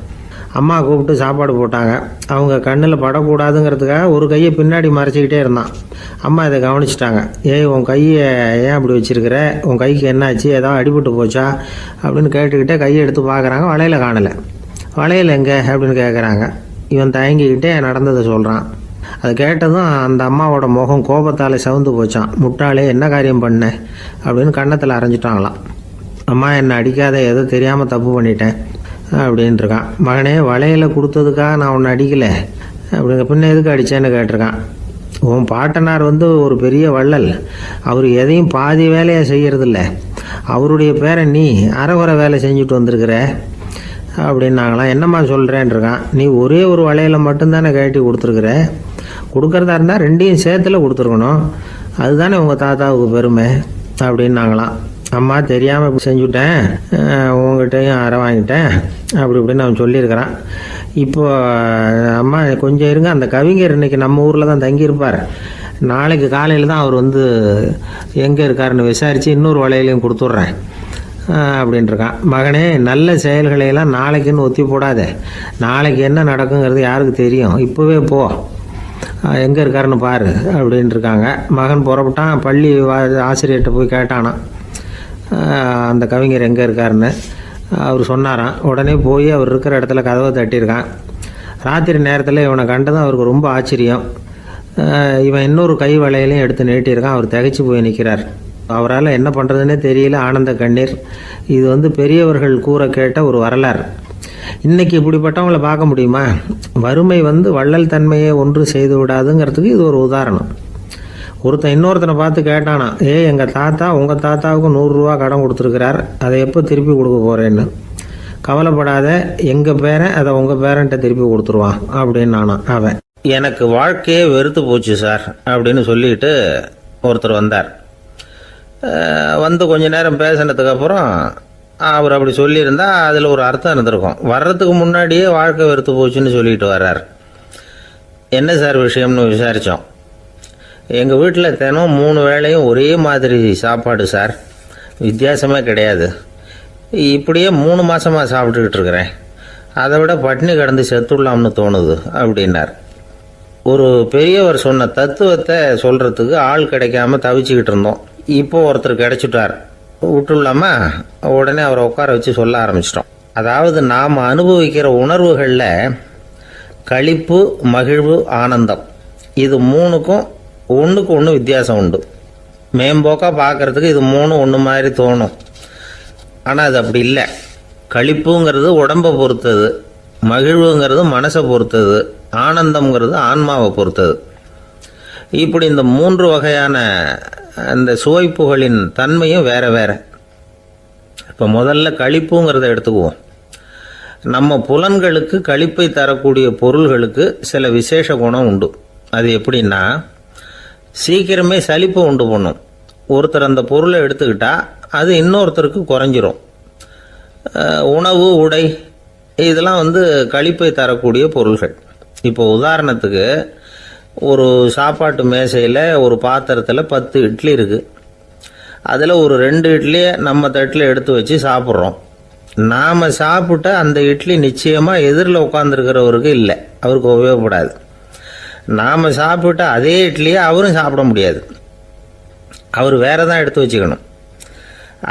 அம்மா கூப்பிட்டு சாப்பாடு போட்டாங்க. அவங்க கண்ணில் படக்கூடாதுங்கிறதுக்காக ஒரு கையை பின்னாடி மறைச்சிக்கிட்டே இருந்தான். அம்மா இதை கவனிச்சிட்டாங்க. ஏய், உன் கையை ஏன் அப்படி வச்சிருக்கிற, உன் கைக்கு என்னாச்சு, ஏதாவது அடிபட்டு போச்சா அப்படின்னு கேட்டுக்கிட்டே கையை எடுத்து பார்க்குறாங்க. வளையல காணலை. வளையல் எங்கே அப்படின்னு கேட்குறாங்க. இவன் தயங்கிக்கிட்டே நடந்ததை சொல்கிறான். அதை கேட்டதும் அந்த அம்மாவோட முகம் கோபத்தால் சவுந்து போச்சான். முட்டாளே, என்ன காரியம் பண்ண அப்படின்னு கன்னத்தில் அரைஞ்சிட்டாங்களாம். அம்மா, என்னை அடிக்காத, ஏதோ தெரியாமல் தப்பு பண்ணிட்டேன் அப்படின்ட்டுருக்கான். மகனே, வளையலை கொடுத்ததுக்காக நான் உன்னை அடிக்கலை அப்படிங்க, பின்ன எதுக்கு அடித்தேன்னு கேட்டிருக்கான். உன் பாட்டனார் ஒரு பெரிய வள்ளல், அவர் எதையும் பாதி வேலையை செய்யறதில்ல, அவருடைய பேரை நீ அரைகுறை வேலை செஞ்சுட்டு வந்திருக்கிற அப்படின்னாங்களாம். என்னம்மா சொல்கிறேன்ருக்கான். நீ ஒரே ஒரு வளையலை மட்டும்தானே கட்டி கொடுத்துருக்குற, கொடுக்குறதா இருந்தால் ரெண்டையும் சேர்த்துல கொடுத்துருக்கணும், அதுதானே உங்கள் தாத்தாவுக்கு பெருமை அப்படின்னாங்களாம். அம்மா, தெரியாமல் இப்படி செஞ்சுட்டேன், உங்கள்கிட்டையும் அரை வாங்கிட்டேன் அப்படி இப்படின்னு அவன் சொல்லியிருக்கிறான். இப்போ அம்மா கொஞ்சம் இருங்க, அந்த கவிஞர் இன்னைக்கு நம்ம ஊரில் தான் தங்கியிருப்பார், நாளைக்கு காலையில் தான் அவர் எங்கே இருக்காருன்னு விசாரித்து இன்னொரு வளையலையும் கொடுத்துட்றேன் அப்படின்ட்டுருக்கான். மகனே, நல்ல செயல்களையெல்லாம் நாளைக்குன்னு ஒத்தி போடாத, நாளைக்கு என்ன நடக்குங்கிறது யாருக்கு தெரியும், இப்போவே போ, எங்கே இருக்காருன்னு பாரு அப்படின்ட்டுருக்காங்க. மகன் புறப்பட்டான். பள்ளி ஆசிரியர்கிட்ட போய் கேட்டானான் அந்த கவிஞர் எங்கே இருக்காருன்னு. அவர் சொன்னாராம். உடனே போய் அவர் இருக்கிற இடத்துல கதவை தட்டியிருக்கான். ராத்திரி நேரத்தில் இவனை கண்டதும் அவருக்கு ரொம்ப ஆச்சரியம். இவன் இன்னொரு கை வளையலையும் எடுத்து நீட்டியிருக்கான். அவர் திகைச்சு போய் நிற்கிறார். அவரால் என்ன பண்ணுறதுன்னே தெரியல. ஆனந்த கண்ணீர். இது பெரியவர்கள் கூற கேட்ட ஒரு வரலாறு. இன்னைக்கு இப்படிப்பட்டவங்களை பார்க்க முடியுமா? வறுமை வள்ளல் தன்மையை ஒன்று செய்து விடாதுங்கிறதுக்கு இது ஒரு உதாரணம். ஒருத்தன் இன்னொருத்தனை பார்த்து கேட்டானா, எங்கள் தாத்தா உங்கள் தாத்தாவுக்கு 100 ரூபா கடன் கொடுத்துருக்கிறார், அதை எப்போ திருப்பி கொடுக்க போகிறேன்னு. கவலைப்படாத, எங்கள் பேரன் அதை உங்கள் பேரன்ட்ட திருப்பி கொடுத்துருவான் அப்படின்னு நானான் அவன். எனக்கு வாழ்க்கையே வெறுத்து போச்சு சார் அப்படின்னு சொல்லிட்டு ஒருத்தர் வந்தார். கொஞ்ச நேரம் பேசினதுக்கு அப்புறம் அவர் அப்படி சொல்லியிருந்தா அதில் ஒரு அர்த்தம் இருந்திருக்கும். வர்றதுக்கு முன்னாடியே வாழ்க்கை வெறுத்து போச்சுன்னு சொல்லிட்டு வர்றார். என்ன சார் விஷயம்னு விசாரித்தோம். எங்கள் வீட்டில் தினம் 3 வேளையும் ஒரே மாதிரி சாப்பாடு சார், வித்தியாசமே கிடையாது. இப்படியே 3 மாதமாக சாப்பிட்டுக்கிட்டு இருக்கிறேன். அதை விட பட்டினி கிடந்து செத்துடலாம்னு தோணுது அப்படின்னார். ஒரு பெரியவர் சொன்ன தத்துவத்தை சொல்கிறதுக்கு ஆள் கிடைக்காம தவிச்சுக்கிட்டு இருந்தோம். இப்போ ஒருத்தர் கிடைச்சிட்டார். விட்டுலாமா, உடனே அவரை உட்கார வச்சு சொல்ல ஆரம்பிச்சிட்டோம். அதாவது நாம் அனுபவிக்கிற உணர்வுகளில் களிப்பு, மகிழ்வு, ஆனந்தம், இது 3க்கும் ஒன்றுக்கு ஒன்று வித்தியாசம் உண்டு. மேம்போக்காக பார்க்குறதுக்கு இது 3 ஒன்று மாதிரி தோணும். ஆனால் அது அப்படி இல்லை. களிப்புங்கிறது உடம்பை பொறுத்தது, மகிழ்வுங்கிறது மனசை பொறுத்தது, ஆனந்தம்ங்கிறது ஆன்மாவை பொறுத்தது. இப்படி இந்த 3 வகையான அந்த சுவைப்புகளின் தன்மையும் வேற வேற. இப்போ முதல்ல களிப்புங்கிறத எடுத்துக்குவோம். நம்ம புலன்களுக்கு களிப்பை தரக்கூடிய பொருள்களுக்கு சில விசேஷ குணம் உண்டு. அது எப்படின்னா, சீக்கிரமே சலிப்பை உண்டு பண்ணும். ஒருத்தர் அந்த பொருளை எடுத்துக்கிட்டா அது இன்னொருத்தருக்கு குறைஞ்சிரும். உணவு, உடை, இதெல்லாம் களிப்பை தரக்கூடிய பொருள்கள். இப்போ உதாரணத்துக்கு, ஒரு சாப்பாட்டு மேசையில் ஒரு பாத்திரத்தில் 10 இட்லி இருக்குது. அதில் ஒரு 2 இட்லியை நம்ம தட்டில் எடுத்து வச்சு சாப்பிட்றோம். நாம் சாப்பிட்ட அந்த இட்லி நிச்சயமாக எதிரில் உட்காந்துருக்கிறவருக்கு இல்லை, அவருக்கு உபயோகப்படாது. நாம் சாப்பிட்ட அதே இட்லியை அவரும் சாப்பிட முடியாது, அவர் வேற தான் எடுத்து வச்சுக்கணும்.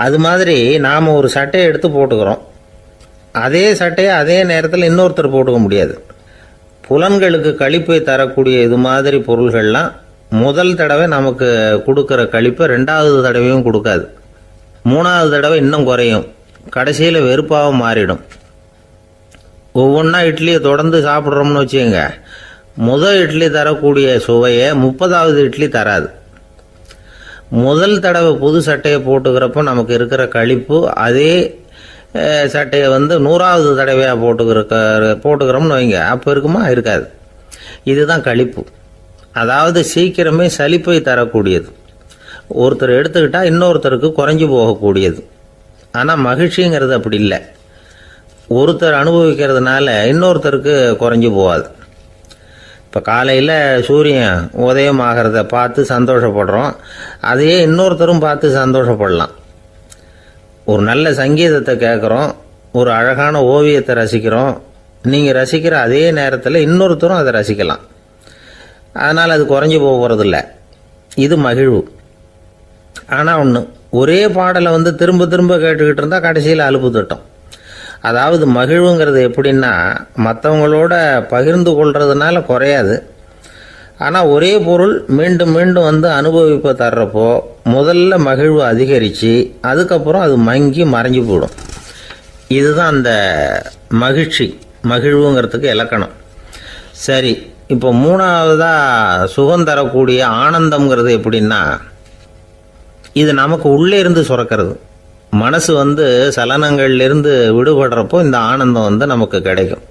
அது மாதிரி நாம் ஒரு சட்டையை எடுத்து போட்டுக்கிறோம். அதே சட்டையை அதே நேரத்தில் இன்னொருத்தர் போட்டுக்க முடியாது. புலன்களுக்கு களிப்பை தரக்கூடிய இது மாதிரி பொருள்கள்லாம் முதல் தடவை நமக்கு கொடுக்குற களிப்பை ரெண்டாவது தடவையும் கொடுக்காது. மூணாவது தடவை இன்னும் குறையும், கடைசியில் வெறுப்பாக மாறிடும். ஒவ்வொன்றா இட்லியை தொடர்ந்து சாப்பிட்றோம்னு வச்சுக்கோங்க, முதல் இட்லி தரக்கூடிய சுவையை 30வது இட்லி தராது. முதல் தடவை புது சட்டையை போட்டுக்கிறப்போ நமக்கு இருக்கிற களிப்பு அதே சட்டையை 100வது தடவையாக போட்டுக்கிறோம்னு வைங்க, அப்போ இருக்குமா? இருக்காது. இதுதான் களிப்பு. அதாவது சீக்கிரமே சலிப்பை தரக்கூடியது. ஒருத்தர் எடுத்துக்கிட்டால் இன்னொருத்தருக்கு குறைஞ்சி போகக்கூடியது. ஆனால் மகிழ்ச்சிங்கிறது அப்படி இல்லை. ஒருத்தர் அனுபவிக்கிறதுனால இன்னொருத்தருக்கு குறைஞ்சி போகாது. இப்போ காலையில் சூரியன் உதயம் ஆகிறத பார்த்து சந்தோஷப்படுறோம், அதையே இன்னொருத்தரும் பார்த்து சந்தோஷப்படலாம். ஒரு நல்ல சங்கீதத்தை கேட்குறோம், ஒரு அழகான ஓவியத்தை ரசிக்கிறோம், நீங்கள் ரசிக்கிற அதே நேரத்தில் இன்னொருத்தரும் அதை ரசிக்கலாம். அதனால் அது குறைஞ்சி போகிறதில்ல. இது மகிழ்வு. ஆனால் ஒன்று, ஒரே பாடலை திரும்ப திரும்ப கேட்டுக்கிட்டு இருந்தால் கடைசியில் அலுப்பு தட்டும். அதாவது மகிழ்வுங்கிறது எப்படின்னா, மற்றவங்களோட பகிர்ந்து கொள்றதுனால குறையாது. ஆனால் ஒரே பொருள் மீண்டும் மீண்டும் அனுபவிப்பை தர்றப்போ முதல்ல மகிழ்வு அதிகரித்து அதுக்கப்புறம் அது மங்கி மறைஞ்சு போயிடும். இதுதான் அந்த மகிழ்வுங்கிறதுக்கு இலக்கணம். சரி, இப்போ மூணாவதாக சுகம் தரக்கூடிய ஆனந்தம்ங்கிறது எப்படின்னா, இது நமக்கு உள்ளே இருந்து சுரக்கிறது. மனசு சலனங்கள்லேருந்து விடுபடுறப்போ இந்த ஆனந்தம் நமக்கு கிடைக்கும்.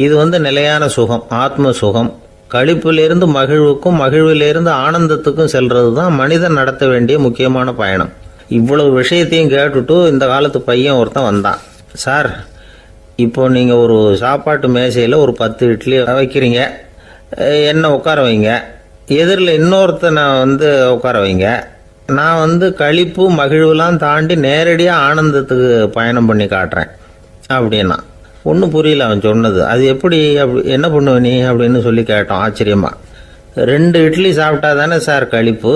இது நிலையான சுகம், ஆத்ம சுகம். களிப்பிலிருந்து மகிழ்வுக்கும் மகிழ்விலிருந்து ஆனந்தத்துக்கும் செல்றது தான் மனிதன் நடத்த வேண்டிய முக்கியமான பயணம். இவ்வளவு விஷயத்தையும் கேட்டுட்டு இந்த காலத்து பையன் ஒருத்தன் வந்தான். சார், இப்போ நீங்கள் ஒரு சாப்பாட்டு மேசையில் ஒரு 10 இட்லி வைக்கிறீங்க, என்ன உட்கார வைங்க, எதிரில் இன்னொருத்தனை உட்கார வைங்க, நான் களிப்பு மகிழ்வுலாம் தாண்டி நேரடியாக ஆனந்தத்துக்கு பயணம் பண்ணி காட்டுறேன் அப்படின்னா. ஒன்றும் புரியல அவன் சொன்னது. அது எப்படி, என்ன பண்ணுவ நீ அப்படின்னு சொல்லி கேட்டோம் ஆச்சரியமா. 2 இட்லி சாப்பிட்டா தானே சார் களிப்பு,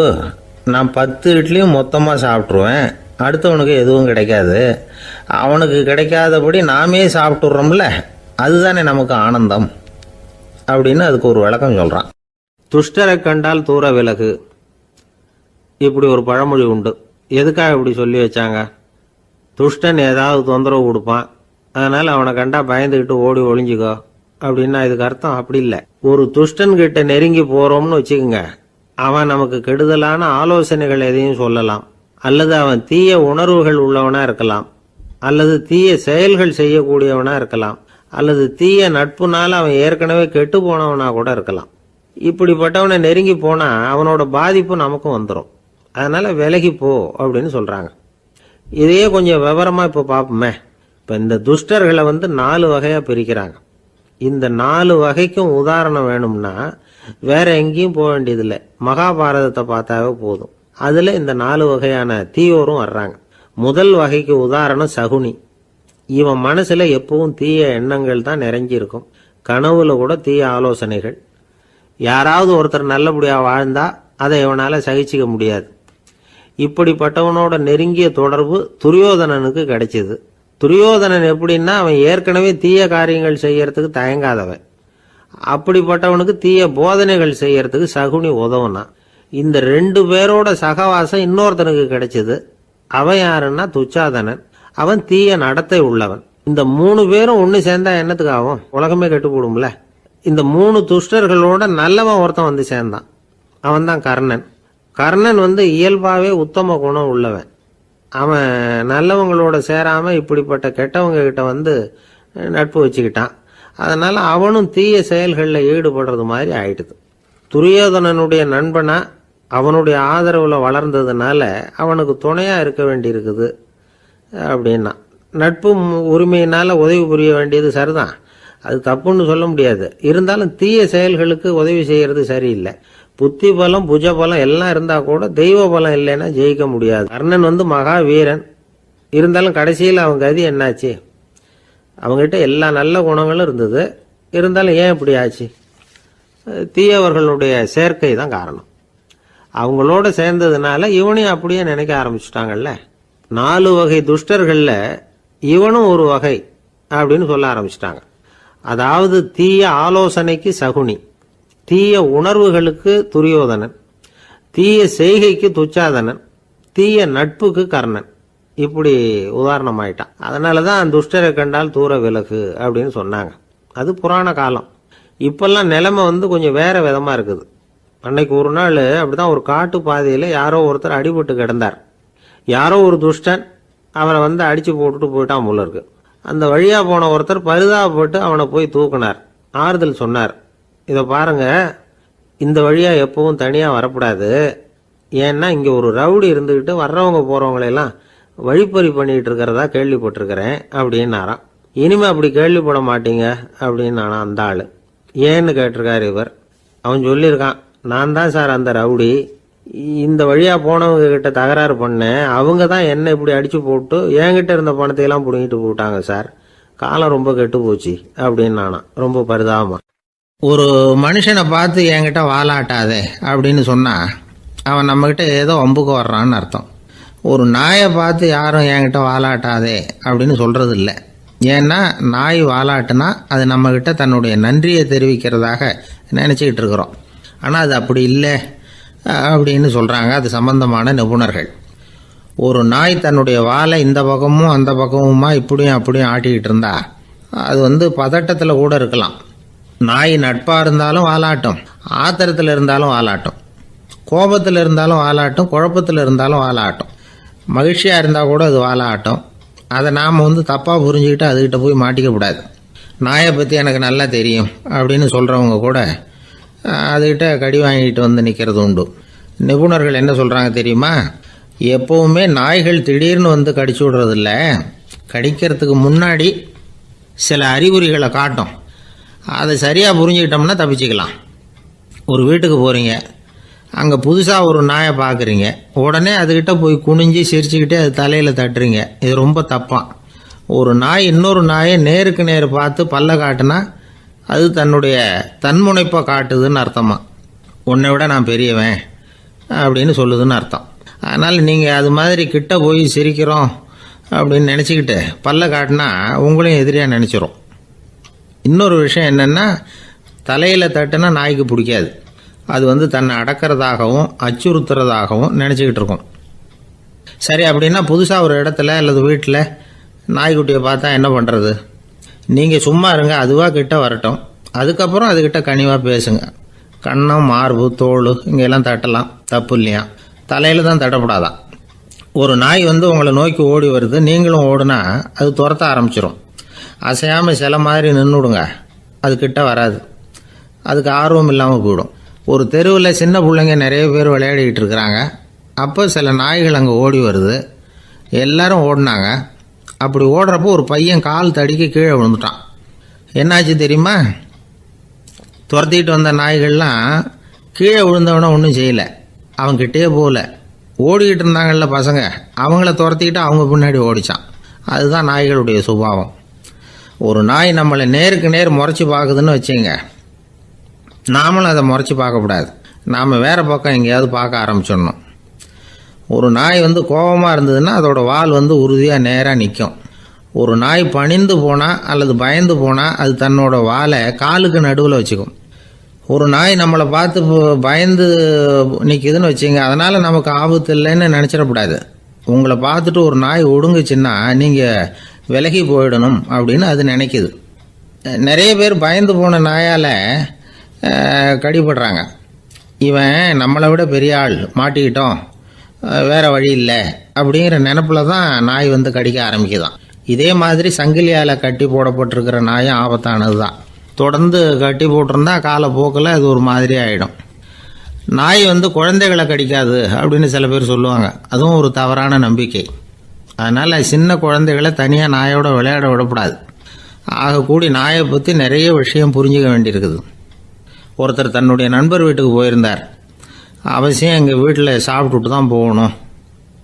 நான் 10 இட்லியும் மொத்தமாக சாப்பிட்ருவேன், அடுத்தவனுக்கு எதுவும் கிடைக்காது, அவனுக்கு கிடைக்காதபடி நாமே சாப்பிட்டுடுறோம்ல, அதுதானே நமக்கு ஆனந்தம் அப்படின்னு அதுக்கு ஒரு விளக்கம் சொல்கிறான். துஷ்டரை கண்டால் தூர விலகு, இப்படி ஒரு பழமொழி உண்டு. எதுக்காக இப்படி சொல்லி வச்சாங்க? துஷ்டன் ஏதாவது தொந்தரவு கொடுப்பான், அதனால் அவனை கண்டா பயந்துக்கிட்டு ஓடி ஒளிஞ்சிக்கோ அப்படின்னா இதுக்கு அர்த்தம் அப்படி இல்லை. ஒரு துஷ்டன்கிட்ட நெருங்கி போகிறோம்னு வச்சுக்கோங்க, அவன் நமக்கு கெடுதலான ஆலோசனைகள் எதையும் சொல்லலாம், அல்லது அவன் தீய உணர்வுகள் உள்ளவனா இருக்கலாம், அல்லது தீய செயல்கள் செய்யக்கூடியவனா இருக்கலாம், அல்லது தீய நட்புனால அவன் ஏற்கனவே கெட்டு போனவனா கூட இருக்கலாம். இப்படிப்பட்டவனை நெருங்கி போனால் அவனோட பாதிப்பு நமக்கும் வந்துடும். அதனால் விலகி போ அப்படின்னு சொல்கிறாங்க. இதையே கொஞ்சம் விவரமாக இப்போ பார்ப்போமே. இப்போ இந்த துஷ்டர்களை 4 வகையாக பிரிக்கிறாங்க. இந்த 4 வகைக்கும் உதாரணம் வேணும்னா வேற எங்கேயும் போக வேண்டியதில்லை, மகாபாரதத்தை பார்த்தாவே போதும். அதில் இந்த 4 வகையான தீயோரும் வர்றாங்க. முதல் வகைக்கு உதாரணம் சகுனி. இவன் மனசில் எப்பவும் தீய எண்ணங்கள் தான் நிறைஞ்சிருக்கும், கனவுல கூட தீய ஆலோசனைகள். யாராவது ஒருத்தர் நல்லபடியாக வாழ்ந்தா அதை இவனால் சகிச்சிக்க முடியாது. இப்படிப்பட்டவனோட நெருங்கிய தொடர்பு துரியோதனனுக்கு கிடைச்சிது. துரியோதனன் எப்படின்னா, அவன் ஏற்கனவே தீய காரியங்கள் செய்யறதுக்கு தயங்காதவன். அப்படிப்பட்டவனுக்கு தீய போதனைகள் செய்யறதுக்கு சகுனி உதவுனான். இந்த 2 பேரோட சகவாசம் இன்னொருத்தனுக்கு கிடைச்சது. அவன் யாருன்னா துச்சாதனன். அவன் தீய நடத்தை உள்ளவன். இந்த 3 பேரும் ஒன்று சேர்ந்தா என்னத்துக்கு ஆகும்? உலகமே கெட்டு போடும்ல. இந்த 3 துஷ்டர்களோட நல்லவன் ஒருத்தன் சேர்ந்தான். அவன் தான் கர்ணன். கர்ணன் இயல்பாகவே உத்தம குணம் உள்ளவன். அவன் நல்லவங்களோட சேராம இப்படிப்பட்ட கெட்டவங்க கிட்ட நட்பு வச்சுக்கிட்டான். அதனால அவனும் தீய செயல்களில் ஈடுபடுறது மாதிரி ஆயிடுது. துரியோதனனுடைய நண்பனா அவனுடைய ஆதரவுல வளர்ந்ததுனால அவனுக்கு துணையா இருக்க வேண்டி இருக்குது அப்படின்னா. நட்பு உரிமையினால உதவி புரிய வேண்டியது சரிதான், அது தப்புன்னு சொல்ல முடியாது. இருந்தாலும் தீய செயல்களுக்கு உதவி செய்யறது சரியில்லை. புத்தி பலம் புஜ பலம் எல்லாம் இருந்தா கூட தெய்வ பலம் இல்லைன்னா ஜெயிக்க முடியாது. கர்ணன் மகா வீரன், இருந்தாலும் கடைசியில் அவன் கதி என்னாச்சு? அவங்ககிட்ட எல்லா நல்ல குணங்களும் இருந்தது, இருந்தாலும் ஏன் இப்படி ஆச்சு? தீயவர்களுடைய சேர்க்கை தான் காரணம். அவங்களோட சேர்ந்ததுனால இவனையும் அப்படியே நினைக்க ஆரம்பிச்சுட்டாங்கல்ல. 4 வகை துஷ்டர்கள்ல இவனும் ஒரு வகை. அப்படின்னு சொல்ல ஆரம்பிச்சிட்டாங்க. அதாவது தீய ஆலோசனைக்கு சகுனி, தீய உணர்வுகளுக்கு துரியோதனன், தீய செய்கைக்கு துச்சாதனன், தீய நட்புக்கு கர்ணன், இப்படி உதாரணமாயிட்டான். அதனாலதான் துஷ்டரை கண்டால் தூர விலகு அப்படின்னு சொன்னாங்க. அது புராண காலம். இப்பெல்லாம் நிலைமை கொஞ்சம் வேற விதமா இருக்குது. அன்னைக்கு ஒரு நாள் அப்படிதான் ஒரு காட்டு பாதையில யாரோ ஒருத்தர் அடிபட்டு கிடந்தார். யாரோ ஒரு துஷ்டன் அவனை அடிச்சு போட்டுட்டு போயிட்டான் போல இருக்கு. அந்த வழியா போன ஒருத்தர் பரிதாபப்பட்டு அவனை போய் தூக்கினார், ஆறுதல் சொன்னார். இதை பாருங்க, இந்த வழியா எப்பவும் தனியா வரக்கூடாது. ஏன்னா இங்க ஒரு ரவுடி இருந்துகிட்டு வர்றவங்க போறவங்களெல்லாம் வழிப்பறி பண்ணிட்டு இருக்கிறதா கேள்விப்பட்டிருக்கிறேன் அப்படின்னாராம். இனிமே அப்படி கேள்விப்பட மாட்டீங்க அப்படின்னு நானா அந்த ஆளு. ஏன்னு கேட்டிருக்காரு இவர். அவன் சொல்லியிருக்கான், நான் தான் சார் அந்த ரவுடி. இந்த வழியா போனவங்க கிட்ட தகராறு பண்ணேன். அவங்க தான் என்ன இப்படி அடிச்சு போட்டு என்கிட்ட இருந்த பணத்தையெல்லாம் பிடுங்கிட்டு போட்டாங்க சார். காலம் ரொம்ப கெட்டு போச்சு அப்படின்னு நானா ரொம்ப பரிதாபமா. ஒரு மனுஷனை பார்த்து என்கிட்ட வாலாட்டாதே அப்படின்னு சொன்னா அவன் நம்மகிட்ட ஏதோ வம்புக்கு வர்றான்னு அர்த்தம். ஒரு நாயை பார்த்து யாரும் என்கிட்ட வாலாட்டாதே அப்படின்னு சொல்றது இல்லை. ஏன்னா நாய் வாலாட்டுனா அது நம்மகிட்ட தன்னுடைய நன்றியை தெரிவிக்கிறதாக நினச்சிக்கிட்டு இருக்கிறோம். ஆனால் அது அப்படி இல்லை அப்படின்னு சொல்கிறாங்க அது சம்பந்தமான நிபுணர்கள். ஒரு நாய் தன்னுடைய வாலை இந்த பக்கமும் அந்த பக்கமுமா இப்படியும் அப்படியும் ஆட்டிக்கிட்டு இருந்தா அது பதட்டத்தில் கூட இருக்கலாம். நாய் நட்பாக இருந்தாலும் வாலாட்டும், ஆத்திரத்தில் இருந்தாலும் வாலாட்டும், கோபத்தில் இருந்தாலும் வாலாட்டும், குழப்பத்தில் இருந்தாலும் வாலாட்டும், மகிழ்ச்சியாக இருந்தால் கூட அது வாலாட்டும். அதை நாம் தப்பாக புரிஞ்சுக்கிட்டு அதுகிட்ட போய் மாட்டிக்கக்கூடாது. நாயை பற்றி எனக்கு நல்லா தெரியும் அப்படின்னு சொல்கிறவங்க கூட அதுகிட்ட கடி வாங்கிட்டு நிற்கிறது உண்டு. நிபுணர்கள் என்ன சொல்கிறாங்க தெரியுமா? எப்போவுமே நாய்கள் திடீர்னு கடிச்சு விடுறதில்ல, கடிக்கிறதுக்கு முன்னாடி சில அறிகுறிகளை காட்டும். அதை சரியாக புரிஞ்சுக்கிட்டோம்னா தப்பிச்சுக்கலாம். ஒரு வீட்டுக்கு போகிறீங்க, அங்கே புதுசாக ஒரு நாயை பார்க்குறீங்க, உடனே அதுகிட்ட போய் குனிஞ்சு சிரிச்சுக்கிட்டே அது தலையில் தட்டுறீங்க. இது ரொம்ப தப்பான். ஒரு நாய் இன்னொரு நாயை நேருக்கு நேர் பார்த்து பல்ல காட்டுனா அது தன்னுடைய தன்முனைப்பை காட்டுதுன்னு அர்த்தமா. உன்னை விட நான் பெரியவன் அப்படின்னு சொல்லுதுன்னு அர்த்தம். அதனால் நீங்கள் அது மாதிரி கிட்ட போய் சிரிக்கிறோம் அப்படின்னு நினச்சிக்கிட்டு பல்ல காட்டினா உங்களையும் எதிரியாக நினச்சிரும். இன்னொரு விஷயம் என்னென்னா, தலையில் தட்டுனா நாய்க்கு பிடிக்காது. அது தன்னை அடக்கிறதாகவும் அச்சுறுத்துறதாகவும் நினச்சிக்கிட்டு இருக்கும். சரி, அப்படின்னா புதுசாக ஒரு இடத்துல அல்லது வீட்டில் நாய்க்குட்டியை பார்த்தா என்ன பண்ணுறது? நீங்கள் சும்மா இருங்க, அதுவாக கிட்ட வரட்டும். அதுக்கப்புறம் அதுக்கிட்ட கனிவாக பேசுங்க. கன்னம், மார்பு, தோல் இங்கெல்லாம் தட்டலாம், தப்பு இல்லையா? தலையில் தான் தட்டப்படாதான். ஒரு நாய் உங்களை நோக்கி ஓடி வருது, நீங்களும் ஓடுனா அது துரத்த ஆரம்பிச்சிடும். அசையாமல் சில மாதிரி நின்றுடுங்க, அது கிட்ட வராது. அதுக்கு ஆர்வம் இல்லாமல் போயிடும். ஒரு தெருவில் சின்ன பிள்ளைங்க நிறைய பேர் விளையாடிக்கிட்டு இருக்கிறாங்க. அப்போ சில நாய்கள் அங்கே ஓடி வருது. எல்லாரும் ஓடினாங்க. அப்படி ஓடுறப்போ ஒரு பையன் கால் தடிக்க கீழே விழுந்துட்டான். என்னாச்சு தெரியுமா? துரத்திக்கிட்டு வந்த நாய்கள்லாம் கீழே விழுந்தவன ஒன்றும் செய்யலை, அவன்கிட்டே போகல. ஓடிக்கிட்டு இருந்தாங்கல்ல பசங்க, அவங்கள துரத்திக்கிட்டு அவங்க பின்னாடி ஓடிச்சான். அதுதான் நாய்களுடைய சுபாவம். ஒரு நாய் நம்மளை நேருக்கு நேர் முறைச்சி பார்க்குதுன்னு வச்சுங்க, நாமளும் அதை முறைச்சி பார்க்கக்கூடாது. நாம் வேறு பக்கம் எங்கேயாவது பார்க்க ஆரம்பிச்சிடணும். ஒரு நாய் கோபமாக இருந்ததுன்னா அதோட வால் உறுதியாக நேராக நிற்கும். ஒரு நாய் பணிந்து போனால் அல்லது பயந்து போனால் அது தன்னோட வாலை காலுக்கு நடுவில் வச்சுக்கும். ஒரு நாய் நம்மளை பார்த்து பயந்து நிற்கிதுன்னு வச்சுங்க, அதனால் நமக்கு ஆபத்து இல்லைன்னு நினச்சிடக்கூடாது. உங்களை பார்த்துட்டு ஒரு நாய் ஒடுங்குச்சுன்னா நீங்கள் விலகி போயிடணும் அப்படின்னு அது நினைக்குது. நிறைய பேர் பயந்து போன நாயால் கடிபடுறாங்க. இவன் நம்மளை விட பெரிய ஆள், மாட்டிக்கிட்டோம், வேறு வழி இல்லை அப்படிங்கிற நினப்பில் தான் நாய் கடிக்க ஆரம்பிக்குதான். இதே மாதிரி சங்கிலியால் கட்டி போடப்பட்டிருக்கிற நாயும் ஆபத்தானது தான். தொடர்ந்து கட்டி போட்டிருந்தா காலப்போக்கில் அது ஒரு மாதிரி ஆகிடும். நாய் குழந்தைகளை கடிக்காது அப்படின்னு சில பேர் சொல்லுவாங்க. அதுவும் ஒரு தவறான நம்பிக்கை. அதனால் சின்ன குழந்தைகளை தனியாக நாயோட விளையாட விடக்கூடாது. ஆகக்கூடி நாயை பற்றி நிறைய விஷயம் புரிஞ்சுக்க வேண்டியிருக்குது. ஒருத்தர் தன்னுடைய நண்பர் வீட்டுக்கு போயிருந்தார். அவசியம் எங்கள் வீட்டில் சாப்பிட்டுட்டு தான் போகணும்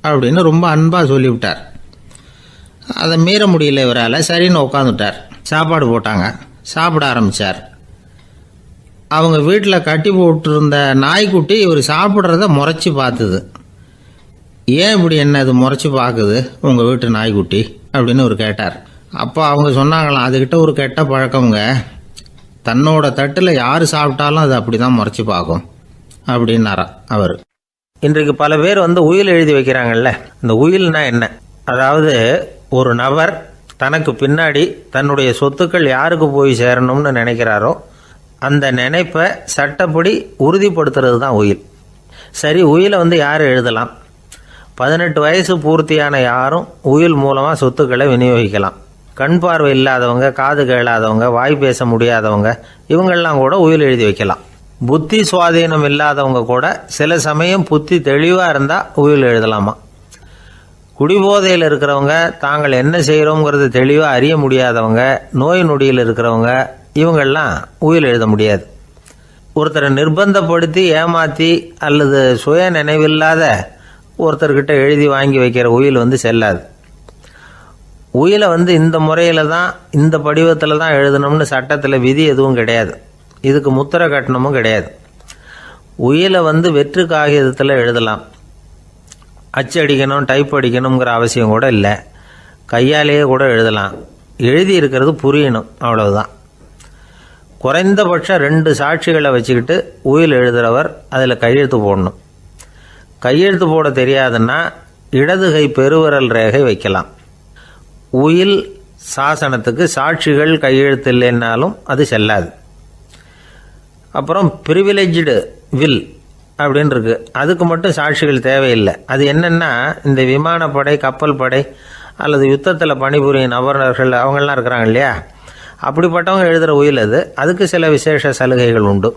அப்படின்னு ரொம்ப அன்பாக சொல்லிவிட்டார். அதை மீற முடியல இவரால். சரின்னு உட்காந்துட்டார். சாப்பாடு போட்டாங்க, சாப்பிட ஆரம்பித்தார். அவங்க வீட்டில் கட்டி போட்டிருந்த நாய்க்குட்டி இவர் சாப்பிட்றத முறைச்சி பார்த்துது. ஏன் இப்படி என்ன அது முறைச்சி பார்க்குது உங்கள் வீட்டு நாய்க்குட்டி அப்படின்னு அவர் கேட்டார். அப்போ அவங்க சொன்னாங்களாம், அதுகிட்ட ஒரு கெட்ட பழக்கங்க, தன்னோட தட்டில் யார் சாப்பிட்டாலும் அது அப்படி தான் முறைச்சி பார்க்கும் அப்படின்னாரா அவர். இன்றைக்கு பல பேர் உயில் எழுதி வைக்கிறாங்கல்ல, இந்த உயில்னா என்ன? அதாவது ஒரு நபர் தனக்கு பின்னாடி தன்னுடைய சொத்துக்கள் யாருக்கு போய் சேரணும்னு நினைக்கிறாரோ அந்த நினைப்பை சட்டப்படி உறுதிப்படுத்துறது தான் உயில். சரி, உயிலை யார் எழுதலாம்? 18 வயசு பூர்த்தியான யாரும் உயில் மூலமாக சொத்துக்களை விநியோகிக்கலாம். கண் பார்வை இல்லாதவங்க, காது கேளாதவங்க, வாய் பேச முடியாதவங்க, இவங்கெல்லாம் கூட உயில் எழுதி வைக்கலாம். புத்தி சுவாதீனம் இல்லாதவங்க கூட சில சமயம் புத்தி தெளிவாக இருந்தால் உயில் எழுதலாமா. குடிபோதையில் இருக்கிறவங்க, தாங்கள் என்ன செய்கிறோங்கிறது தெளிவாக அறிய முடியாதவங்க, நோய் நொடியில் இருக்கிறவங்க, இவங்கெல்லாம் உயில் எழுத முடியாது. ஒருத்தரை நிர்பந்தப்படுத்தி ஏமாற்றி அல்லது சுய நினைவில்லாத ஒருத்தர்கிட்ட எழுதி வாங்கி வைக்கிற உயில் செல்லாது. உயிலை இந்த முறையில் தான், இந்த படிவத்தில் தான் எழுதணும்னு சட்டத்தில் விதி எதுவும் கிடையாது. இதுக்கு முத்திரை கட்டணமும் கிடையாது. உயிலை வெற்று காகிதத்தில் எழுதலாம். அச்சடிக்கணும், டைப் அடிக்கணுங்கிற அவசியம் கூட இல்லை. கையாலேயே கூட எழுதலாம். எழுதி இருக்கிறது புரியணும், அவ்வளவுதான். குறைந்தபட்சம் 2 சாட்சிகளை வச்சுக்கிட்டு உயில் எழுதுகிறவர் அதில் கையெழுத்து போடணும். கையெழுத்து போட தெரியாதுன்னா இடது கை பெருவிரல் ரேகை வைக்கலாம். உயில் சாசனத்துக்கு சாட்சிகள் கையெழுத்து இல்லைன்னாலும் அது செல்லாது. அப்புறம் ப்ரிவிலேஜ்டு வில் அப்படின்னு இருக்கு, அதுக்கு மட்டும் சாட்சிகள் தேவையில்லை. அது என்னென்னா, இந்த விமானப்படை, கப்பல் படை அல்லது யுத்தத்தில் பணிபுரியும் நபர்கள் அவங்கெல்லாம் இருக்கிறாங்க இல்லையா, அப்படிப்பட்டவங்க எழுதுகிற உயில் அது. அதுக்கு சில விசேஷ சலுகைகள் உண்டு.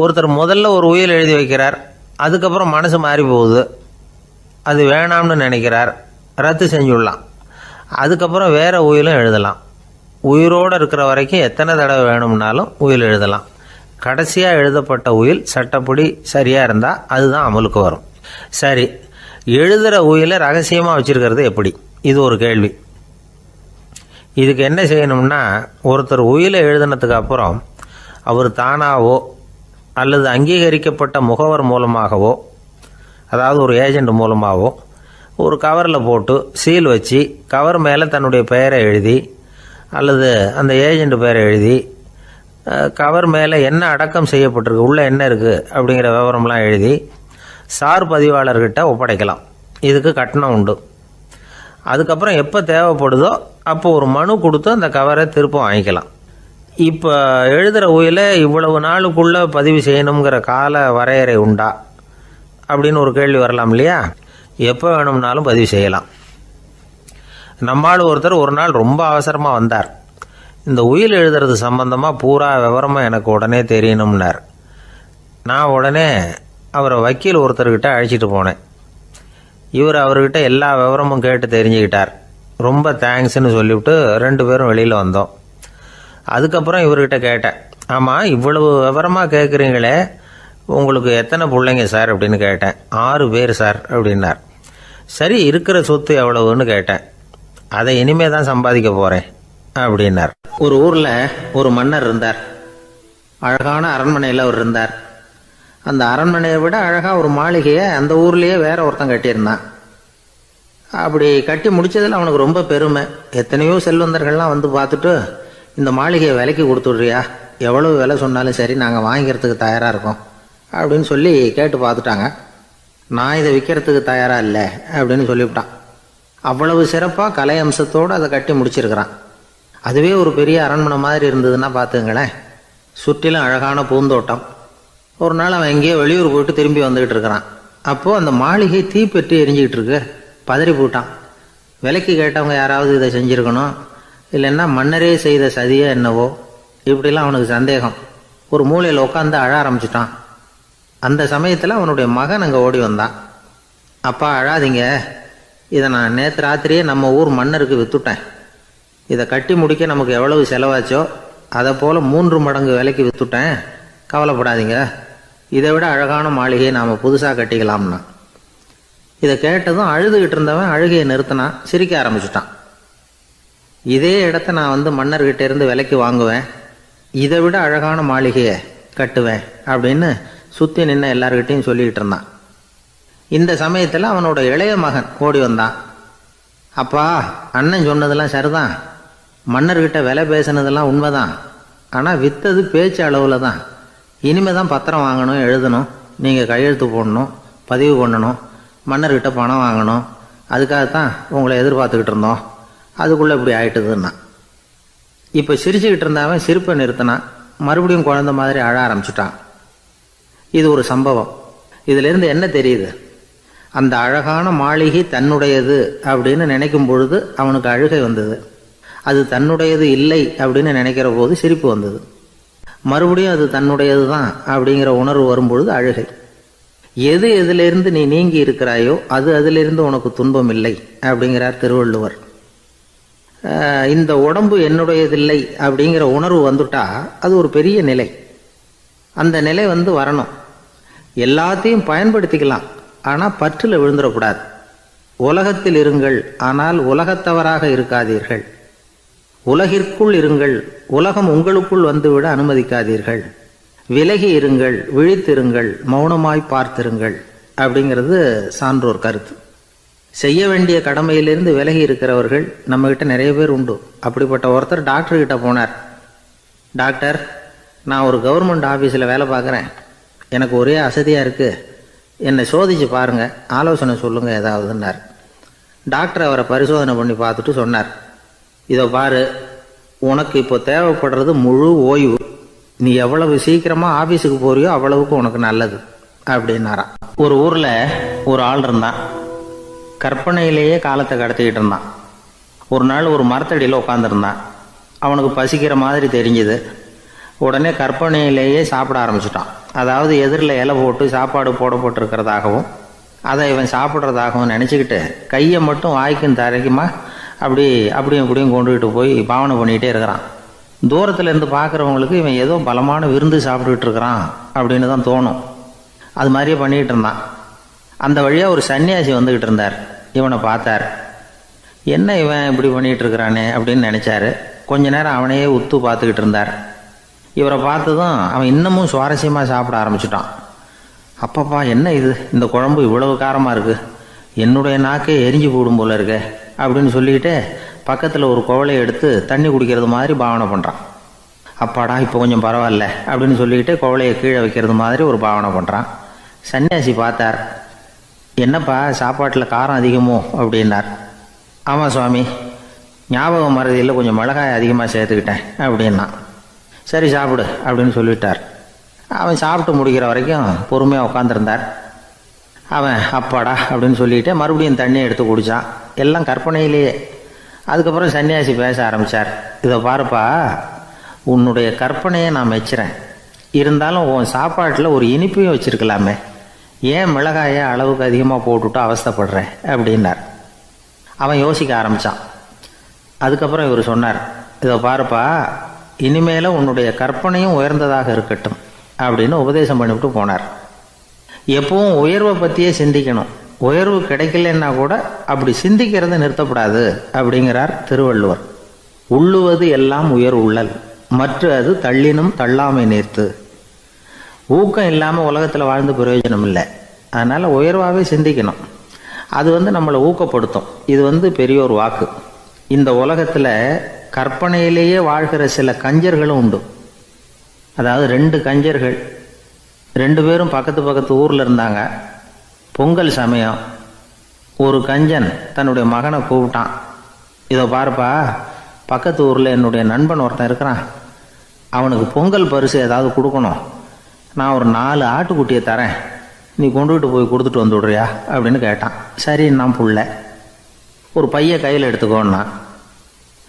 ஒருத்தர் முதல்ல ஒரு உயில் எழுதி வைக்கிறார், அதுக்கப்புறம் மனசு மாறி போகுது, அது வேணாம்னு நினைக்கிறார், ரத்து செஞ்சுடலாம். அதுக்கப்புறம் வேற உயிலும் எழுதலாம். உயிரோடு இருக்கிற வரைக்கும் எத்தனை தடவை வேணும்னாலும் உயில் எழுதலாம். கடைசியாக எழுதப்பட்ட உயில் சட்டப்படி சரியாக இருந்தால் அதுதான் அமலுக்கு வரும். சரி, எழுதுகிற உயிலை ரகசியமாக வச்சுருக்கிறது எப்படி? இது ஒரு கேள்வி. இதுக்கு என்ன செய்யணும்னா, ஒருத்தர் உயிலை எழுதினதுக்கு அப்புறம் அவர் தானாவோ அல்லது அங்கீகரிக்கப்பட்ட முகவர் மூலமாகவோ, அதாவது ஒரு ஏஜெண்ட் மூலமாகவோ, ஒரு கவரில் போட்டு சீல் வச்சு கவர் மேலே தன்னுடைய பெயரை எழுதி அல்லது அந்த ஏஜெண்ட் பெயரை எழுதி கவர் மேலே என்ன அடக்கம் செய்யப்பட்டிருக்கு, உள்ளே என்ன இருக்குது அப்படிங்கிற விவரம்லாம் எழுதி சார் பதிவாளர்கிட்ட ஒப்படைக்கலாம். இதுக்கு கட்டணம் உண்டு. அதுக்கப்புறம் எப்போ தேவைப்படுதோ அப்போ ஒரு மனு கொடுத்து அந்த கவரை திரும்ப வாங்கிக்கலாம். இப்போ எழுதுகிற உயிலை இவ்வளவு நாளுக்குள்ளே பதிவு செய்யணுங்கிற கால வரையறை உண்டா அப்படின்னு ஒரு கேள்வி வரலாம் இல்லையா? எப்போ வேணும்னாலும் பதிவு செய்யலாம். நம்மால் ஒருத்தர் ஒரு நாள் ரொம்ப அவசரமாக வந்தார். இந்த உயில் எழுதுறது சம்பந்தமாக பூரா விவரமாக எனக்கு உடனே தெரியணும்னார். நான் உடனே அவரை வக்கீல் ஒருத்தர்கிட்ட அழைச்சிட்டு போனேன். இவர் அவர்கிட்ட எல்லா விவரமும் கேட்டு தெரிஞ்சுக்கிட்டார். ரொம்ப தேங்க்ஸ்ன்னு சொல்லிவிட்டு 2 பேரும் வெளியில் வந்தோம். அதுக்கப்புறம் இவர்கிட்ட கேட்டேன், ஆமாம் இவ்வளவு விவரமாக கேட்குறீங்களே, உங்களுக்கு எத்தனை பிள்ளைங்க சார் அப்படின்னு கேட்டேன். 6 பேர் சார் அப்படின்னார். சரி, இருக்கிற சொத்து எவ்வளவுன்னு கேட்டேன். அதை இனிமே தான் சம்பாதிக்க போகிறேன் அப்படின்னார். ஒரு ஊரில் ஒரு மன்னர் இருந்தார். அழகான அரண்மனையில் அவர் இருந்தார். அந்த அரண்மனையை விட அழகாக ஒரு மாளிகையை அந்த ஊர்லேயே வேற ஒருத்தன் கட்டியிருந்தான். அப்படி கட்டி முடித்ததில் அவனுக்கு ரொம்ப பெருமை. எத்தனையோ செல்வந்தர்கள்லாம் பார்த்துட்டு, இந்த மாளிகையை விலைக்கு கொடுத்துட்றியா, எவ்வளவு விலை சொன்னாலும் சரி நாங்கள் வாங்கிக்கிறதுக்கு தயாராக இருக்கோம் அப்படின்னு சொல்லி கேட்டு பார்த்துட்டாங்க. நான் இதை விற்கிறதுக்கு தயாராக இல்லை அப்படின்னு சொல்லிவிட்டான். அவ்வளவு சிறப்பாக கலை அம்சத்தோடு அதை கட்டி முடிச்சிருக்கிறான். அதுவே ஒரு பெரிய அரண்மனை மாதிரி இருந்ததுன்னா பார்த்துங்களேன். சுற்றிலும் அழகான பூந்தோட்டம். ஒரு நாள் அவன் எங்கேயோ வெளியூர் போயிட்டு திரும்பி வந்துக்கிட்டு இருக்கிறான். அப்போது அந்த மாளிகை தீப்பெட்டி எரிஞ்சிக்கிட்டு இருக்கு. பதறி போட்டான். விலைக்கு கேட்டவங்க யாராவது இதை செஞ்சுருக்கணும், இல்லைன்னா மன்னரே செய்த சதியே என்னவோ, இப்படிலாம் அவனுக்கு சந்தேகம். ஒரு மூலையில் உட்காந்து அழ ஆரம்பிச்சிட்டான். அந்த சமயத்தில் அவனுடைய மகன் அங்கே ஓடி வந்தான். அப்பா அழாதீங்க, இதை நான் நேற்று ராத்திரியே நம்ம ஊர் மன்னருக்கு விற்றுட்டேன். இதை கட்டி முடிக்க நமக்கு எவ்வளவு செலவாச்சோ அதை போல் 3 மடங்கு விலைக்கு விற்றுட்டேன். கவலைப்படாதீங்க, இதை விட அழகான மாளிகையை நாம் புதுசாக கட்டிக்கலாம்னா. இதை கேட்டதும் அழுதுகிட்டு இருந்தவன் அழுகையை நிறுத்தினான். சிரிக்க ஆரம்பிச்சிட்டான். இதே இடத்த நான் மன்னர்கிட்ட இருந்து விலைக்கு வாங்குவேன், இதை விட அழகான மாளிகையை கட்டுவேன் அப்படின்னு சுற்றி நின்று எல்லார்கிட்டையும் சொல்லிக்கிட்டு இருந்தான். இந்த சமயத்தில் அவனோட இளைய மகன் ஓடி வந்தான். அப்பா, அண்ணன் சொன்னதெல்லாம் சரிதான், மன்னர்கிட்ட விலை பேசினதெல்லாம் உண்மைதான், ஆனால் விற்றது பேச்சு அளவில் தான். இனிமே தான் பத்திரம் வாங்கணும், எழுதணும், நீங்கள் கையெழுத்து போடணும், பதிவு பண்ணணும், மன்னர்கிட்ட பணம் வாங்கணும். அதுக்காகத்தான் உங்களை எதிர்பார்த்துக்கிட்டு இருந்தோம். அதுக்குள்ளே இப்படி ஆயிட்டுதுன்னா. இப்போ சிரிச்சுக்கிட்டு இருந்தாவன் சிரிப்பை நிறுத்தினான். மறுபடியும் குழந்தை மாதிரி அழ ஆரம்பிச்சுட்டான். இது ஒரு சம்பவம். இதிலிருந்து என்ன தெரியுது? அந்த அழகான மாளிகை தன்னுடையது அப்படின்னு நினைக்கும் பொழுது அவனுக்கு அழுகை வந்தது. அது தன்னுடையது இல்லை அப்படின்னு நினைக்கிற போது சிரிப்பு வந்தது. மறுபடியும் அது தன்னுடையது தான் அப்படிங்கிற உணர்வு வரும்பொழுது அழுகை. எது எதிலிருந்து நீ நீங்கி இருக்கிறாயோ அது அதிலிருந்து உனக்கு துன்பம் இல்லை அப்படிங்கிறார் திருவள்ளுவர். இந்த உடம்பு என்னுடையதில்லை அப்படிங்கிற உணர்வு வந்துட்டா அது ஒரு பெரிய நிலை. அந்த நிலை வரணும். எல்லாத்தையும் பயன்படுத்திக்கலாம், ஆனால் பற்றில் விழுந்துடக்கூடாது. உலகத்தில் இருங்கள், ஆனால் உலகத்தவராக இருக்காதீர்கள். உலகிற்குள் இருங்கள், உலகம் உங்களுக்குள் வந்துவிட அனுமதிக்காதீர்கள். விலகி இருங்கள், விழித்திருங்கள், மௌனமாய் பார்த்திருங்கள் அப்படிங்கிறது சான்றோர் கருத்து. செய்ய வேண்டிய கடமையிலிருந்து விலகி இருக்கிறவர்கள் நம்மகிட்ட நிறைய பேர் உண்டு. அப்படிப்பட்ட ஒருத்தர் டாக்டர்கிட்ட போனார். டாக்டர், நான் ஒரு கவர்மெண்ட் ஆஃபீஸில் வேலை பார்க்குறேன், எனக்கு ஒரே அசதியாக இருக்குது, என்னை சோதிச்சு பாருங்கள், ஆலோசனை சொல்லுங்கள் ஏதாவதுன்னார். டாக்டர் அவரை பரிசோதனை பண்ணி பார்த்துட்டு சொன்னார், இதை பாரு, உனக்கு இப்போ தேவைப்படுறது முழு ஓய்வு. நீ எவ்வளவு சீக்கிரமாக ஆஃபீஸுக்கு போறியோ அவ்வளவுக்கு உனக்கு நல்லது அப்படின்னாராம். ஒரு ஊரில் ஒரு ஆள் இருந்தான். கற்பனையிலேயே காலத்தை கடத்திக்கிட்டு இருந்தான். ஒரு நாள் ஒரு மரத்தடியில் உட்காந்துருந்தான். அவனுக்கு பசிக்கிற மாதிரி தெரிஞ்சுது. உடனே கற்பனையிலேயே சாப்பிட ஆரம்பிச்சிட்டான். அதாவது எதிரில் இலை போட்டு சாப்பாடு போடப்பட்டிருக்கிறதாகவும் அதை இவன் சாப்பிட்றதாகவும் நினச்சிக்கிட்டு கையை மட்டும் வாய்க்கும் தரைக்குமா அப்படியும் இப்படியும் கொண்டுகிட்டு போய் பாவனை பண்ணிகிட்டே இருக்கிறான். தூரத்தில் இருந்து பார்க்குறவங்களுக்கு இவன் ஏதோ பலமான விருந்து சாப்பிட்டுக்கிட்டு இருக்கிறான் அப்படின்னு தான் தோணும். அது மாதிரியே பண்ணிக்கிட்டு இருந்தான். அந்த வழியாக ஒரு சன்னியாசி வந்துக்கிட்டு இருந்தார். இவனை பார்த்தார். என்ன இவன் இப்படி பண்ணிகிட்டு இருக்கிறானே அப்படின்னு நினச்சாரு. கொஞ்ச நேரம் அவனையே உத்து பார்த்துக்கிட்டு இருந்தார். இவரை பார்த்ததும் அவன் இன்னமும் சுவாரஸ்யமாக சாப்பிட ஆரம்பிச்சிட்டான். அப்பப்பா, என்ன இது, இந்த குழம்பு இவ்வளவு காரமாக இருக்குது, என்னுடைய நாக்கே எரிஞ்சு போடும் போல இருக்க அப்படின்னு சொல்லிக்கிட்டு பக்கத்தில் ஒரு குவளையை எடுத்து தண்ணி குடிக்கிறது மாதிரி பாவனை பண்ணுறான். அப்பாடா, இப்போ கொஞ்சம் பரவாயில்ல அப்படின்னு சொல்லிக்கிட்டு குவளையை கீழே வைக்கிறது மாதிரி ஒரு பாவனை பண்ணுறான். சன்னியாசி பார்த்தார். என்னப்பா, சாப்பாட்டில் காரம் அதிகமோ அப்படின்னார். ஆமாம் சுவாமி, ஞாபகம் மறதியில் கொஞ்சம் மிளகாய் அதிகமாக சேர்த்துக்கிட்டேன் அப்படின்னா. சரி சாப்பிடு அப்படின்னு சொல்லிட்டார். அவன் சாப்பிட்டு முடிக்கிற வரைக்கும் பொறுமையாக உட்காந்துருந்தார். அவன் அப்பாடா அப்படின்னு சொல்லிட்டு மறுபடியும் தண்ணியை எடுத்து குடித்தான். எல்லாம் கற்பனையிலேயே. அதுக்கப்புறம் சன்னியாசி பேச ஆரம்பித்தார். இதை பாருப்பா, உன்னுடைய கற்பனையை நான் மெச்சுறேன், இருந்தாலும் உன் சாப்பாட்டில் ஒரு இனிப்பையும் வச்சுருக்கலாமே, ஏன் மிளகாயை அளவுக்கு அதிகமாக போட்டுவிட்டு அவஸ்தைப்படுறேன் அப்படின்னார். அவன் யோசிக்க ஆரம்பித்தான். அதுக்கப்புறம் இவர் சொன்னார், இதை பாருப்பா, இனிமேல உன்னுடைய கற்பனையும் உயர்ந்ததாக இருக்கட்டும் அப்படின்னு உபதேசம் பண்ணிவிட்டு போனார். எப்பவும் உயர்வை பற்றியே சிந்திக்கணும். உயர்வு கிடைக்கலன்னா கூட அப்படி சிந்திக்கிறத நிறுத்தப்படாது அப்படிங்கிறார் திருவள்ளுவர். உள்ளுவது எல்லாம் உயர் உள்ளல், மற்ற அது தள்ளினும் தள்ளாமை நேர்த்து. ஊக்கம் இல்லாமல் உலகத்தில் வாழ்ந்து பிரயோஜனம் இல்லை. அதனால் உயர்வாகவே சிந்திக்கணும். அது நம்மளை ஊக்கப்படுத்தும். இது பெரியோர் வாக்கு. இந்த உலகத்தில் கற்பனையிலேயே வாழ்கிற சில கஞ்சர்களும் உண்டு. அதாவது 2 கஞ்சர்கள், 2 பேரும் பக்கத்து பக்கத்து ஊரில் இருந்தாங்க. பொங்கல் சமயம். ஒரு கஞ்சன் தன்னுடைய மகனை கூப்பிட்டான். இதை பாருப்பா, பக்கத்து ஊரில் என்னுடைய நண்பன் ஒருத்தன் இருக்கிறான், அவனுக்கு பொங்கல் பரிசு ஏதாவது கொடுக்கணும், நான் ஒரு 4 ஆட்டுக்குட்டியை தரேன், நீ கொண்டுகிட்டு போய் கொடுத்துட்டு வந்துவிடுறியா அப்படின்னு கேட்டான். சரி, நான் புள்ள. ஒரு பைய கையில் எடுத்துக்கோன்னா.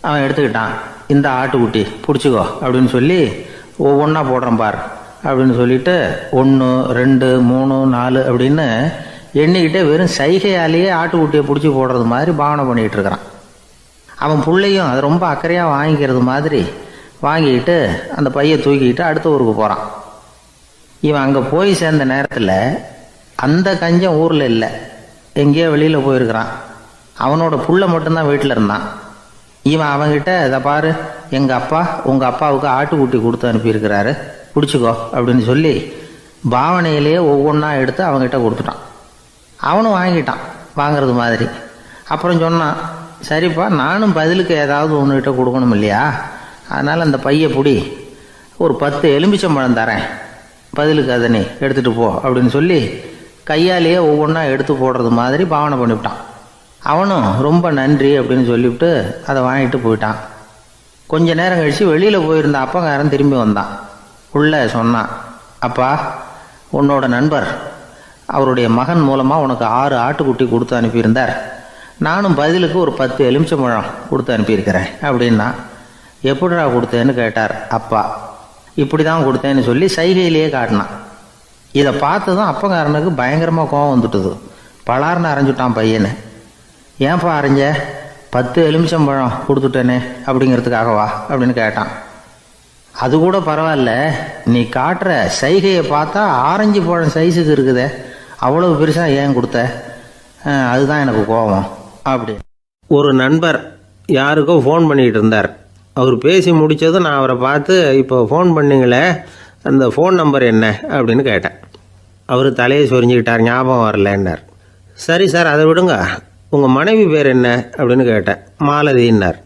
அவன் எடுத்துக்கிட்டான். இந்த ஆட்டுக்குட்டி பிடிச்சிக்கோ அப்படின்னு சொல்லி ஒவ்வொன்றா போடுறேன் பார் அப்படின்னு சொல்லிட்டு 1 2 3 4 அப்படின்னு எண்ணிக்கிட்டே வெறும் சைகையாலேயே ஆட்டுக்குட்டியை பிடிச்சி போடுறது மாதிரி பாவனை பண்ணிகிட்டு இருக்கிறான். அவன் பிள்ளையும் அதை ரொம்ப அக்கறையாக வாங்கிக்கிறது மாதிரி வாங்கிக்கிட்டு அந்த பையை தூக்கிக்கிட்டு அடுத்த ஊருக்கு போகிறான். இவன் அங்கே போய் சேர்ந்த நேரத்தில் அந்த கஞ்சன் ஊரில் இல்லை, எங்கேயோ வெளியில் போயிருக்கிறான். அவனோட புள்ள மட்டும்தான் வீட்டில் இருந்தான். இவன் அவன்கிட்ட, இதை பாரு, எங்கள் அப்பா உங்கள் அப்பாவுக்கு ஆட்டுக்குட்டி கொடுத்து அனுப்பியிருக்கிறாரு, பிடிச்சிக்கோ அப்படின்னு சொல்லி பாவனையிலேயே ஒவ்வொன்றா எடுத்து அவங்ககிட்ட கொடுத்துட்டான். அவனும் வாங்கிட்டான் வாங்கிறது மாதிரி. அப்புறம் சொன்னான், சரிப்பா, நானும் பதிலுக்கு ஏதாவது ஒன்றுகிட்ட கொடுக்கணும் இல்லையா, அதனால் அந்த பைய பிடி, ஒரு 10 எலுமிச்சம்பழம் தரேன், பதிலுக்கு அதை நீ எடுத்துகிட்டு போ அப்படின்னு சொல்லி கையாலேயே ஒவ்வொன்றா எடுத்து போடுறது மாதிரி பாவனை பண்ணிவிட்டான். அவனும் ரொம்ப நன்றி அப்படின்னு சொல்லிவிட்டு அதை வாங்கிட்டு போயிட்டான். கொஞ்ச நேரம் கழித்து வெளியில் போயிருந்த அப்பங்காரன் திரும்பி வந்தான். உள்ளே சொன்னான், அப்பா, உன்னோட நண்பர் அவருடைய மகன் மூலமாக உனக்கு 6 ஆட்டுக்குட்டி கொடுத்து அனுப்பியிருந்தார், நானும் பதிலுக்கு ஒரு 10 எலுமிச்சம்பழம் கொடுத்து அனுப்பியிருக்கிறேன் அப்படின்னா. எப்படிடா கொடுத்தேன்னு கேட்டார் அப்பா. இப்படி தான் கொடுத்தேன்னு சொல்லி சைகையிலேயே காட்டினான். இதை பார்த்து தான் அப்பங்காரனுக்கு பயங்கரமாக கோவம் வந்துட்டுது. பலார்னு அரைஞ்சுட்டான் பையனை. ஏன்ப்பா அரைஞ்ச? 10 எலுமிச்சம்பழம் கொடுத்துட்டேனே அப்படிங்கிறதுக்காகவா அப்படின்னு கேட்டான். அது கூட பரவாயில்ல, நீ காட்டுற சைகையை பார்த்தா ஆரஞ்சு பழம் சைஸுக்கு இருக்குதே, அவ்வளவு பெருசாக ஏன் கொடுத்த? அதுதான் எனக்கு கோபம் அப்படி. ஒரு நண்பர் யாருக்கோ ஃபோன் பண்ணிகிட்டு இருந்தார். அவர் பேசி முடித்ததும் நான் அவரை பார்த்து, இப்போ ஃபோன் பண்ணிங்களே, அந்த ஃபோன் நம்பர் என்ன அப்படின்னு கேட்டேன். அவர் தலையை சொரிஞ்சுக்கிட்டார், ஞாபகம் வரலன்னார். சரி சார், அதை விடுங்க, உங்கள் மனைவி பேர் என்ன அப்படின்னு கேட்டேன். மாலதின்னார்.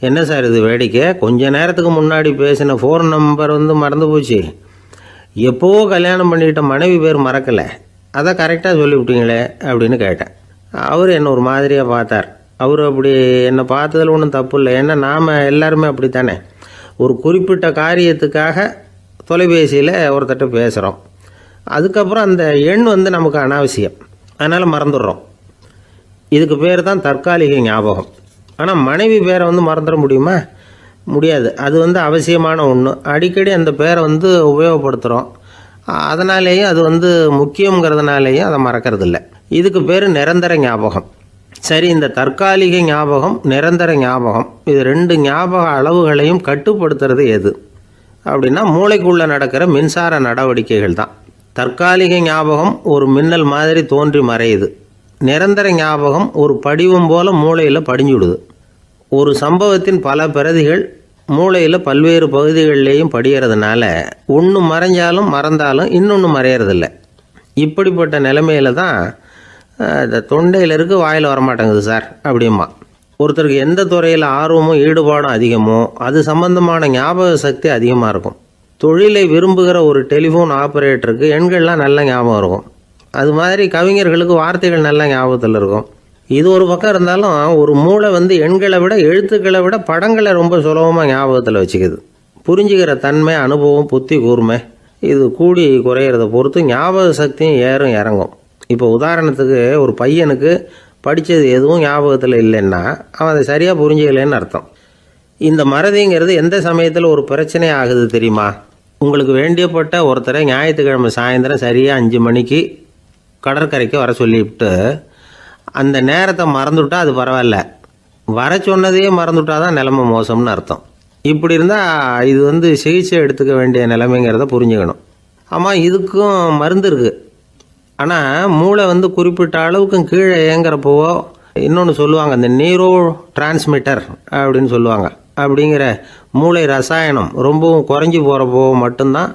என்ன சார் இது வேடிக்கை, கொஞ்ச நேரத்துக்கு முன்னாடி பேசின ஃபோன் நம்பர் மறந்து போச்சு, எப்போவோ கல்யாணம் பண்ணிக்கிட்ட மனைவி பேர் மறக்கலை, அதை கரெக்டாக சொல்லிவிட்டீங்களே அப்படின்னு கேட்டேன். அவர் என்ன ஒரு மாதிரியாக பார்த்தார். அவர் அப்படி என்னை பார்த்ததில் ஒன்றும் தப்பு இல்லை, ஏன்னா நாம் எல்லாருமே அப்படித்தானே, ஒரு குறிப்பிட்ட காரியத்துக்காக தொலைபேசியில் ஒருத்தட்ட பேசுகிறோம், அதுக்கப்புறம் அந்த எண் நமக்கு அனாவசியம், அதனால் மறந்துடுறோம். இதுக்கு பேர் தான் தற்காலிக ஞாபகம். ஆனால் மனைவி பேரை மறந்துட முடியுமா? முடியாது. அது அவசியமான ஒன்று. அடிக்கடி அந்த பேரை உபயோகப்படுத்துகிறோம், அதனாலேயும் அது முக்கியங்கிறதுனாலேயும் அதை மறக்கறதில்லை. இதுக்கு பேர் நிரந்தர ஞாபகம். சரி, இந்த தற்காலிக ஞாபகம், நிரந்தர ஞாபகம், இது 2 ஞாபக அளவுகளையும் கட்டுப்படுத்துறது எது அப்படின்னா மூளைக்குள்ளே நடக்கிற மின்சார நடவடிக்கைகள் தான். தற்காலிக ஞாபகம் ஒரு மின்னல் மாதிரி தோன்றி மறையுது. நிரந்தர ஞாபகம் ஒரு படிவம் போல மூளையில் படிஞ்சுடுது. ஒரு சம்பவத்தின் பல பிரதிகள் மூளையில் பல்வேறு பகுதிகளிலேயும் படிகிறதுனால ஒன்று மறைஞ்சாலும் மறந்தாலும் இன்னொன்று மறையறதில்லை. இப்படிப்பட்ட நிலைமையில தான் இந்த தொண்டையில் இருக்கு, வாயில் வரமாட்டேங்குது சார் அப்படிமா. ஒருத்தருக்கு எந்த துறையில் ஆர்வமும் ஈடுபாடும் அதிகமோ அது சம்பந்தமான ஞாபக சக்தி அதிகமாக இருக்கும். தொழிலை விரும்புகிற ஒரு டெலிஃபோன் ஆப்ரேட்டருக்கு எண்கள்லாம் நல்ல ஞாபகம் இருக்கும். அது மாதிரி கவிஞர்களுக்கு வார்த்தைகள் நல்ல ஞாபகத்தில் இருக்கும். இது ஒரு பக்கம் இருந்தாலும் ஒரு மூளை எண்களை விட எழுத்துக்களை விட படங்களை ரொம்ப சுலபமாக ஞாபகத்தில் வச்சுக்குது. புரிஞ்சுக்கிற தன்மை, அனுபவம், புத்தி கூர்மை இது கூடி குறையிறத பொறுத்து ஞாபக சக்தியும் ஏறும் இறங்கும். இப்போ உதாரணத்துக்கு ஒரு பையனுக்கு படித்தது எதுவும் ஞாபகத்தில் இல்லைன்னா அவன் அதை சரியாக புரிஞ்சுக்கலைன்னு அர்த்தம். இந்த மறதிங்கிறது எந்த சமயத்தில் ஒரு பிரச்சனை ஆகுது தெரியுமா? உங்களுக்கு வேண்டியப்பட்ட ஒருத்தரை ஞாயிற்றுக்கிழமை சாயந்தரம் சரியாக 5 மணிக்கு கடற்கரைக்கு வர சொல்லிவிட்டு அந்த நேரத்தை மறந்துவிட்டா அது பரவாயில்ல, வர சொன்னதையே மறந்துவிட்டா தான் நிலைமை மோசம்னு அர்த்தம். இப்படி இருந்தால் இது சிகிச்சை எடுத்துக்க வேண்டிய நிலைமைங்கிறத புரிஞ்சுக்கணும். ஆமாம், இதுக்கும் மருந்து இருக்குது. ஆனால் மூளை குறிப்பிட்ட அளவுக்கும் கீழே இயங்குறப்போவோ இன்னொன்று சொல்லுவாங்க, இந்த நியூரோ டிரான்ஸ்மிட்டர் அப்படின்னு சொல்லுவாங்க. அப்படிங்கிற மூளை ரசாயனம் ரொம்பவும் குறைஞ்சி போகிறப்போ மட்டும்தான்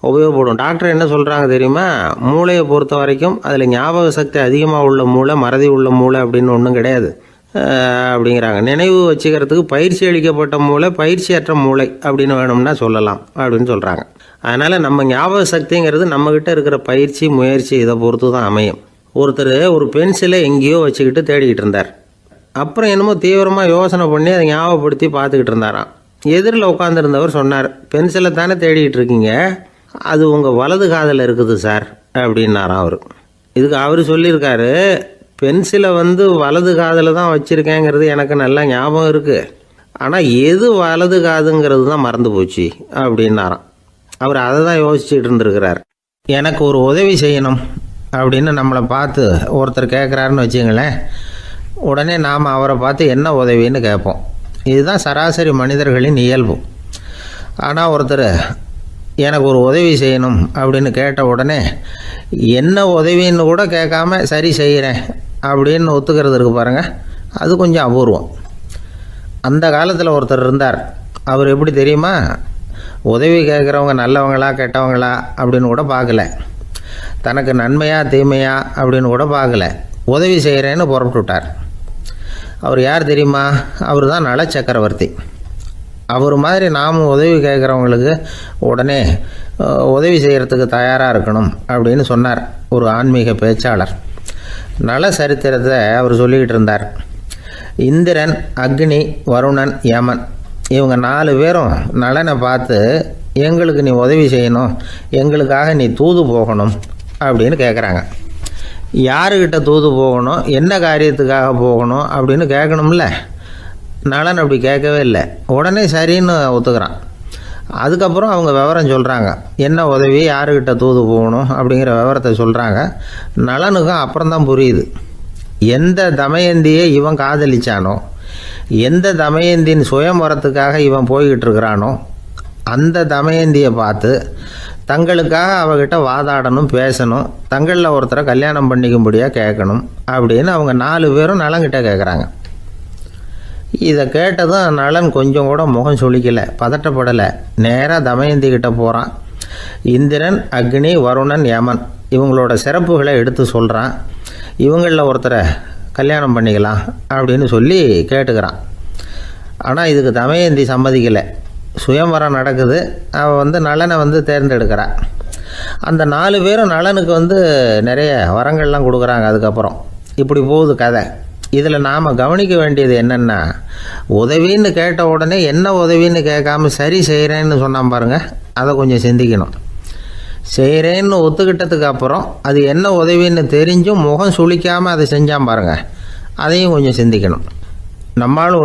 உபயோகப்படும். டாக்டர் என்ன சொல்கிறாங்க தெரியுமா? மூளையை பொறுத்த வரைக்கும் அதில் ஞாபக சக்தி அதிகமாக உள்ள மூளை, மறதி உள்ள மூளை அப்படின்னு ஒன்றும் கிடையாது அப்படிங்கிறாங்க. நினைவு வச்சுக்கிறதுக்கு பயிற்சி அளிக்கப்பட்ட மூளை, பயிற்சியற்ற மூளை அப்படின்னு வேணும்னா சொல்லலாம் அப்படின்னு சொல்கிறாங்க. அதனால் நம்ம ஞாபக சக்திங்கிறது நம்மக்கிட்ட இருக்கிற பயிற்சி, முயற்சி இதை பொறுத்து தான் அமையும். ஒருத்தர் ஒரு பென்சிலை எங்கேயோ வச்சுக்கிட்டு தேடிக்கிட்டு இருந்தார். அப்புறம் என்னமோ தீவிரமாக யோசனை பண்ணி அதை ஞாபகப்படுத்தி பார்த்துக்கிட்டு இருந்தாராம். எதிரில் உட்காந்துருந்தவர் சொன்னார், பென்சிலை தானே தேடிக்கிட்டு இருக்கீங்க, அது உங்கள் வலது காதில் இருக்குது சார் அப்படின்னாராம் அவர். இதுக்கு அவர் சொல்லியிருக்காரு, பென்சிலை வலது காதில் தான் வச்சுருக்கேங்கிறது எனக்கு நல்லா ஞாபகம் இருக்குது, ஆனால் எது வலது காதுங்கிறது தான் மறந்து போச்சு அப்படின்னாராம். அவர் அதை தான் யோசிச்சுட்டு இருந்திருக்கிறார். எனக்கு ஒரு உதவி செய்யணும் அப்படின்னு நம்மளை பார்த்து ஒருத்தர் கேட்குறாருன்னு வச்சுங்களேன், உடனே நாம் அவரை பார்த்து என்ன உதவின்னு கேட்போம். இதுதான் சராசரி மனிதர்களின் இயல்பு. ஆனால் ஒருத்தர் எனக்கு ஒரு உதவி செய்யணும் அப்படின்னு கேட்ட உடனே என்ன உதவின்னு கூட கேட்காம சரி செய்கிறேன் அப்படின்னு ஒத்துக்கிறது இருக்கு பாருங்கள், அது கொஞ்சம் அபூர்வம். அந்த காலத்தில் ஒருத்தர் இருந்தார். அவர் எப்படி தெரியுமா? உதவி கேட்குறவங்க நல்லவங்களா கெட்டவங்களா அப்படின்னு கூட பார்க்கல, தனக்கு நன்மையா தீமையா அப்படின்னு கூட பார்க்கல, உதவி செய்கிறேன்னு புறப்பட்டு விட்டார். அவர் யார் தெரியுமா? அவர் தான் நல சக்கரவர்த்தி. அவர் மாதிரி நாம் உதவி கேட்குறவங்களுக்கு உடனே உதவி செய்கிறதுக்கு தயாராக இருக்கணும் அப்படின்னு சொன்னார் ஒரு ஆன்மீக பேச்சாளர். நல சரித்திரத்தை அவர் சொல்லிக்கிட்டு இருந்தார். இந்திரன், அக்னி, வருணன், யமன் இவங்க 4 பேரும் நலனை பார்த்து எங்களுக்கு நீ உதவி செய்யணும், எங்களுக்காக நீ தூது போகணும் அப்படின்னு கேட்குறாங்க. யாருக்கிட்ட தூது போகணும், என்ன காரியத்துக்காக போகணும் அப்படின்னு கேட்கணும்ல. நலன் அப்படி கேட்கவே இல்லை. உடனே சரின்னு ஒத்துக்கிறான். அதுக்கப்புறம் அவங்க விவரம் சொல்கிறாங்க, என்ன உதவி, யாருக்கிட்ட தூது போகணும் அப்படிங்கிற விவரத்தை சொல்கிறாங்க. நலனுக்கும் அப்புறம்தான் புரியுது, எந்த தமயந்தியை இவன் காதலிச்சானோ, எந்த தமயந்தின் சுயம்பரத்துக்காக இவன் போய்கிட்டு இருக்கிறானோ அந்த தமயந்தியை பார்த்து தங்களுக்காக அவகிட்ட வாதாடணும், பேசணும், தங்களில் ஒருத்தரை கல்யாணம் பண்ணிக்கும்படியாக கேட்கணும் அப்படின்னு அவங்க 4 பேரும் நலன்கிட்ட கேட்குறாங்க. இதை கேட்டதும் நலன் கொஞ்சம் கூட முகம் சுளிக்கலை, பதட்டப்படலை. நேராக தமயந்தி கிட்ட போகிறான். இந்திரன், அக்னி, வருணன், யமன் இவங்களோட சிறப்புகளை எடுத்து சொல்கிறான். இவங்களில் ஒருத்தரை கல்யாணம் பண்ணிக்கலாம் அப்படின்னு சொல்லி கேட்டுக்கிறான். இதுக்கு தமயந்தி சம்மதிக்கலை. சுயம்பரம் நடக்குது, அவள் நலனை தேர்ந்தெடுக்கிறாள். அந்த 4 பேரும் நலனுக்கு நிறைய வரங்கள்லாம் கொடுக்குறாங்க. அதுக்கப்புறம் இப்படி போகுது கதை. இதில் நாம் கவனிக்க வேண்டியது என்னென்னா, உதவின்னு கேட்ட உடனே என்ன உதவின்னு கேட்காம சரி செய்கிறேன்னு சொன்னான் பாருங்கள், அதை கொஞ்சம் சிந்திக்கணும். செய்கிறேன்னு ஒத்துக்கிட்டதுக்கு அப்புறம் அது என்ன உதவின்னு தெரிஞ்சும் முகம் சுளிக்காமல் அதை செஞ்சான் பாருங்கள், அதையும் கொஞ்சம் சிந்திக்கணும். நம்மளும்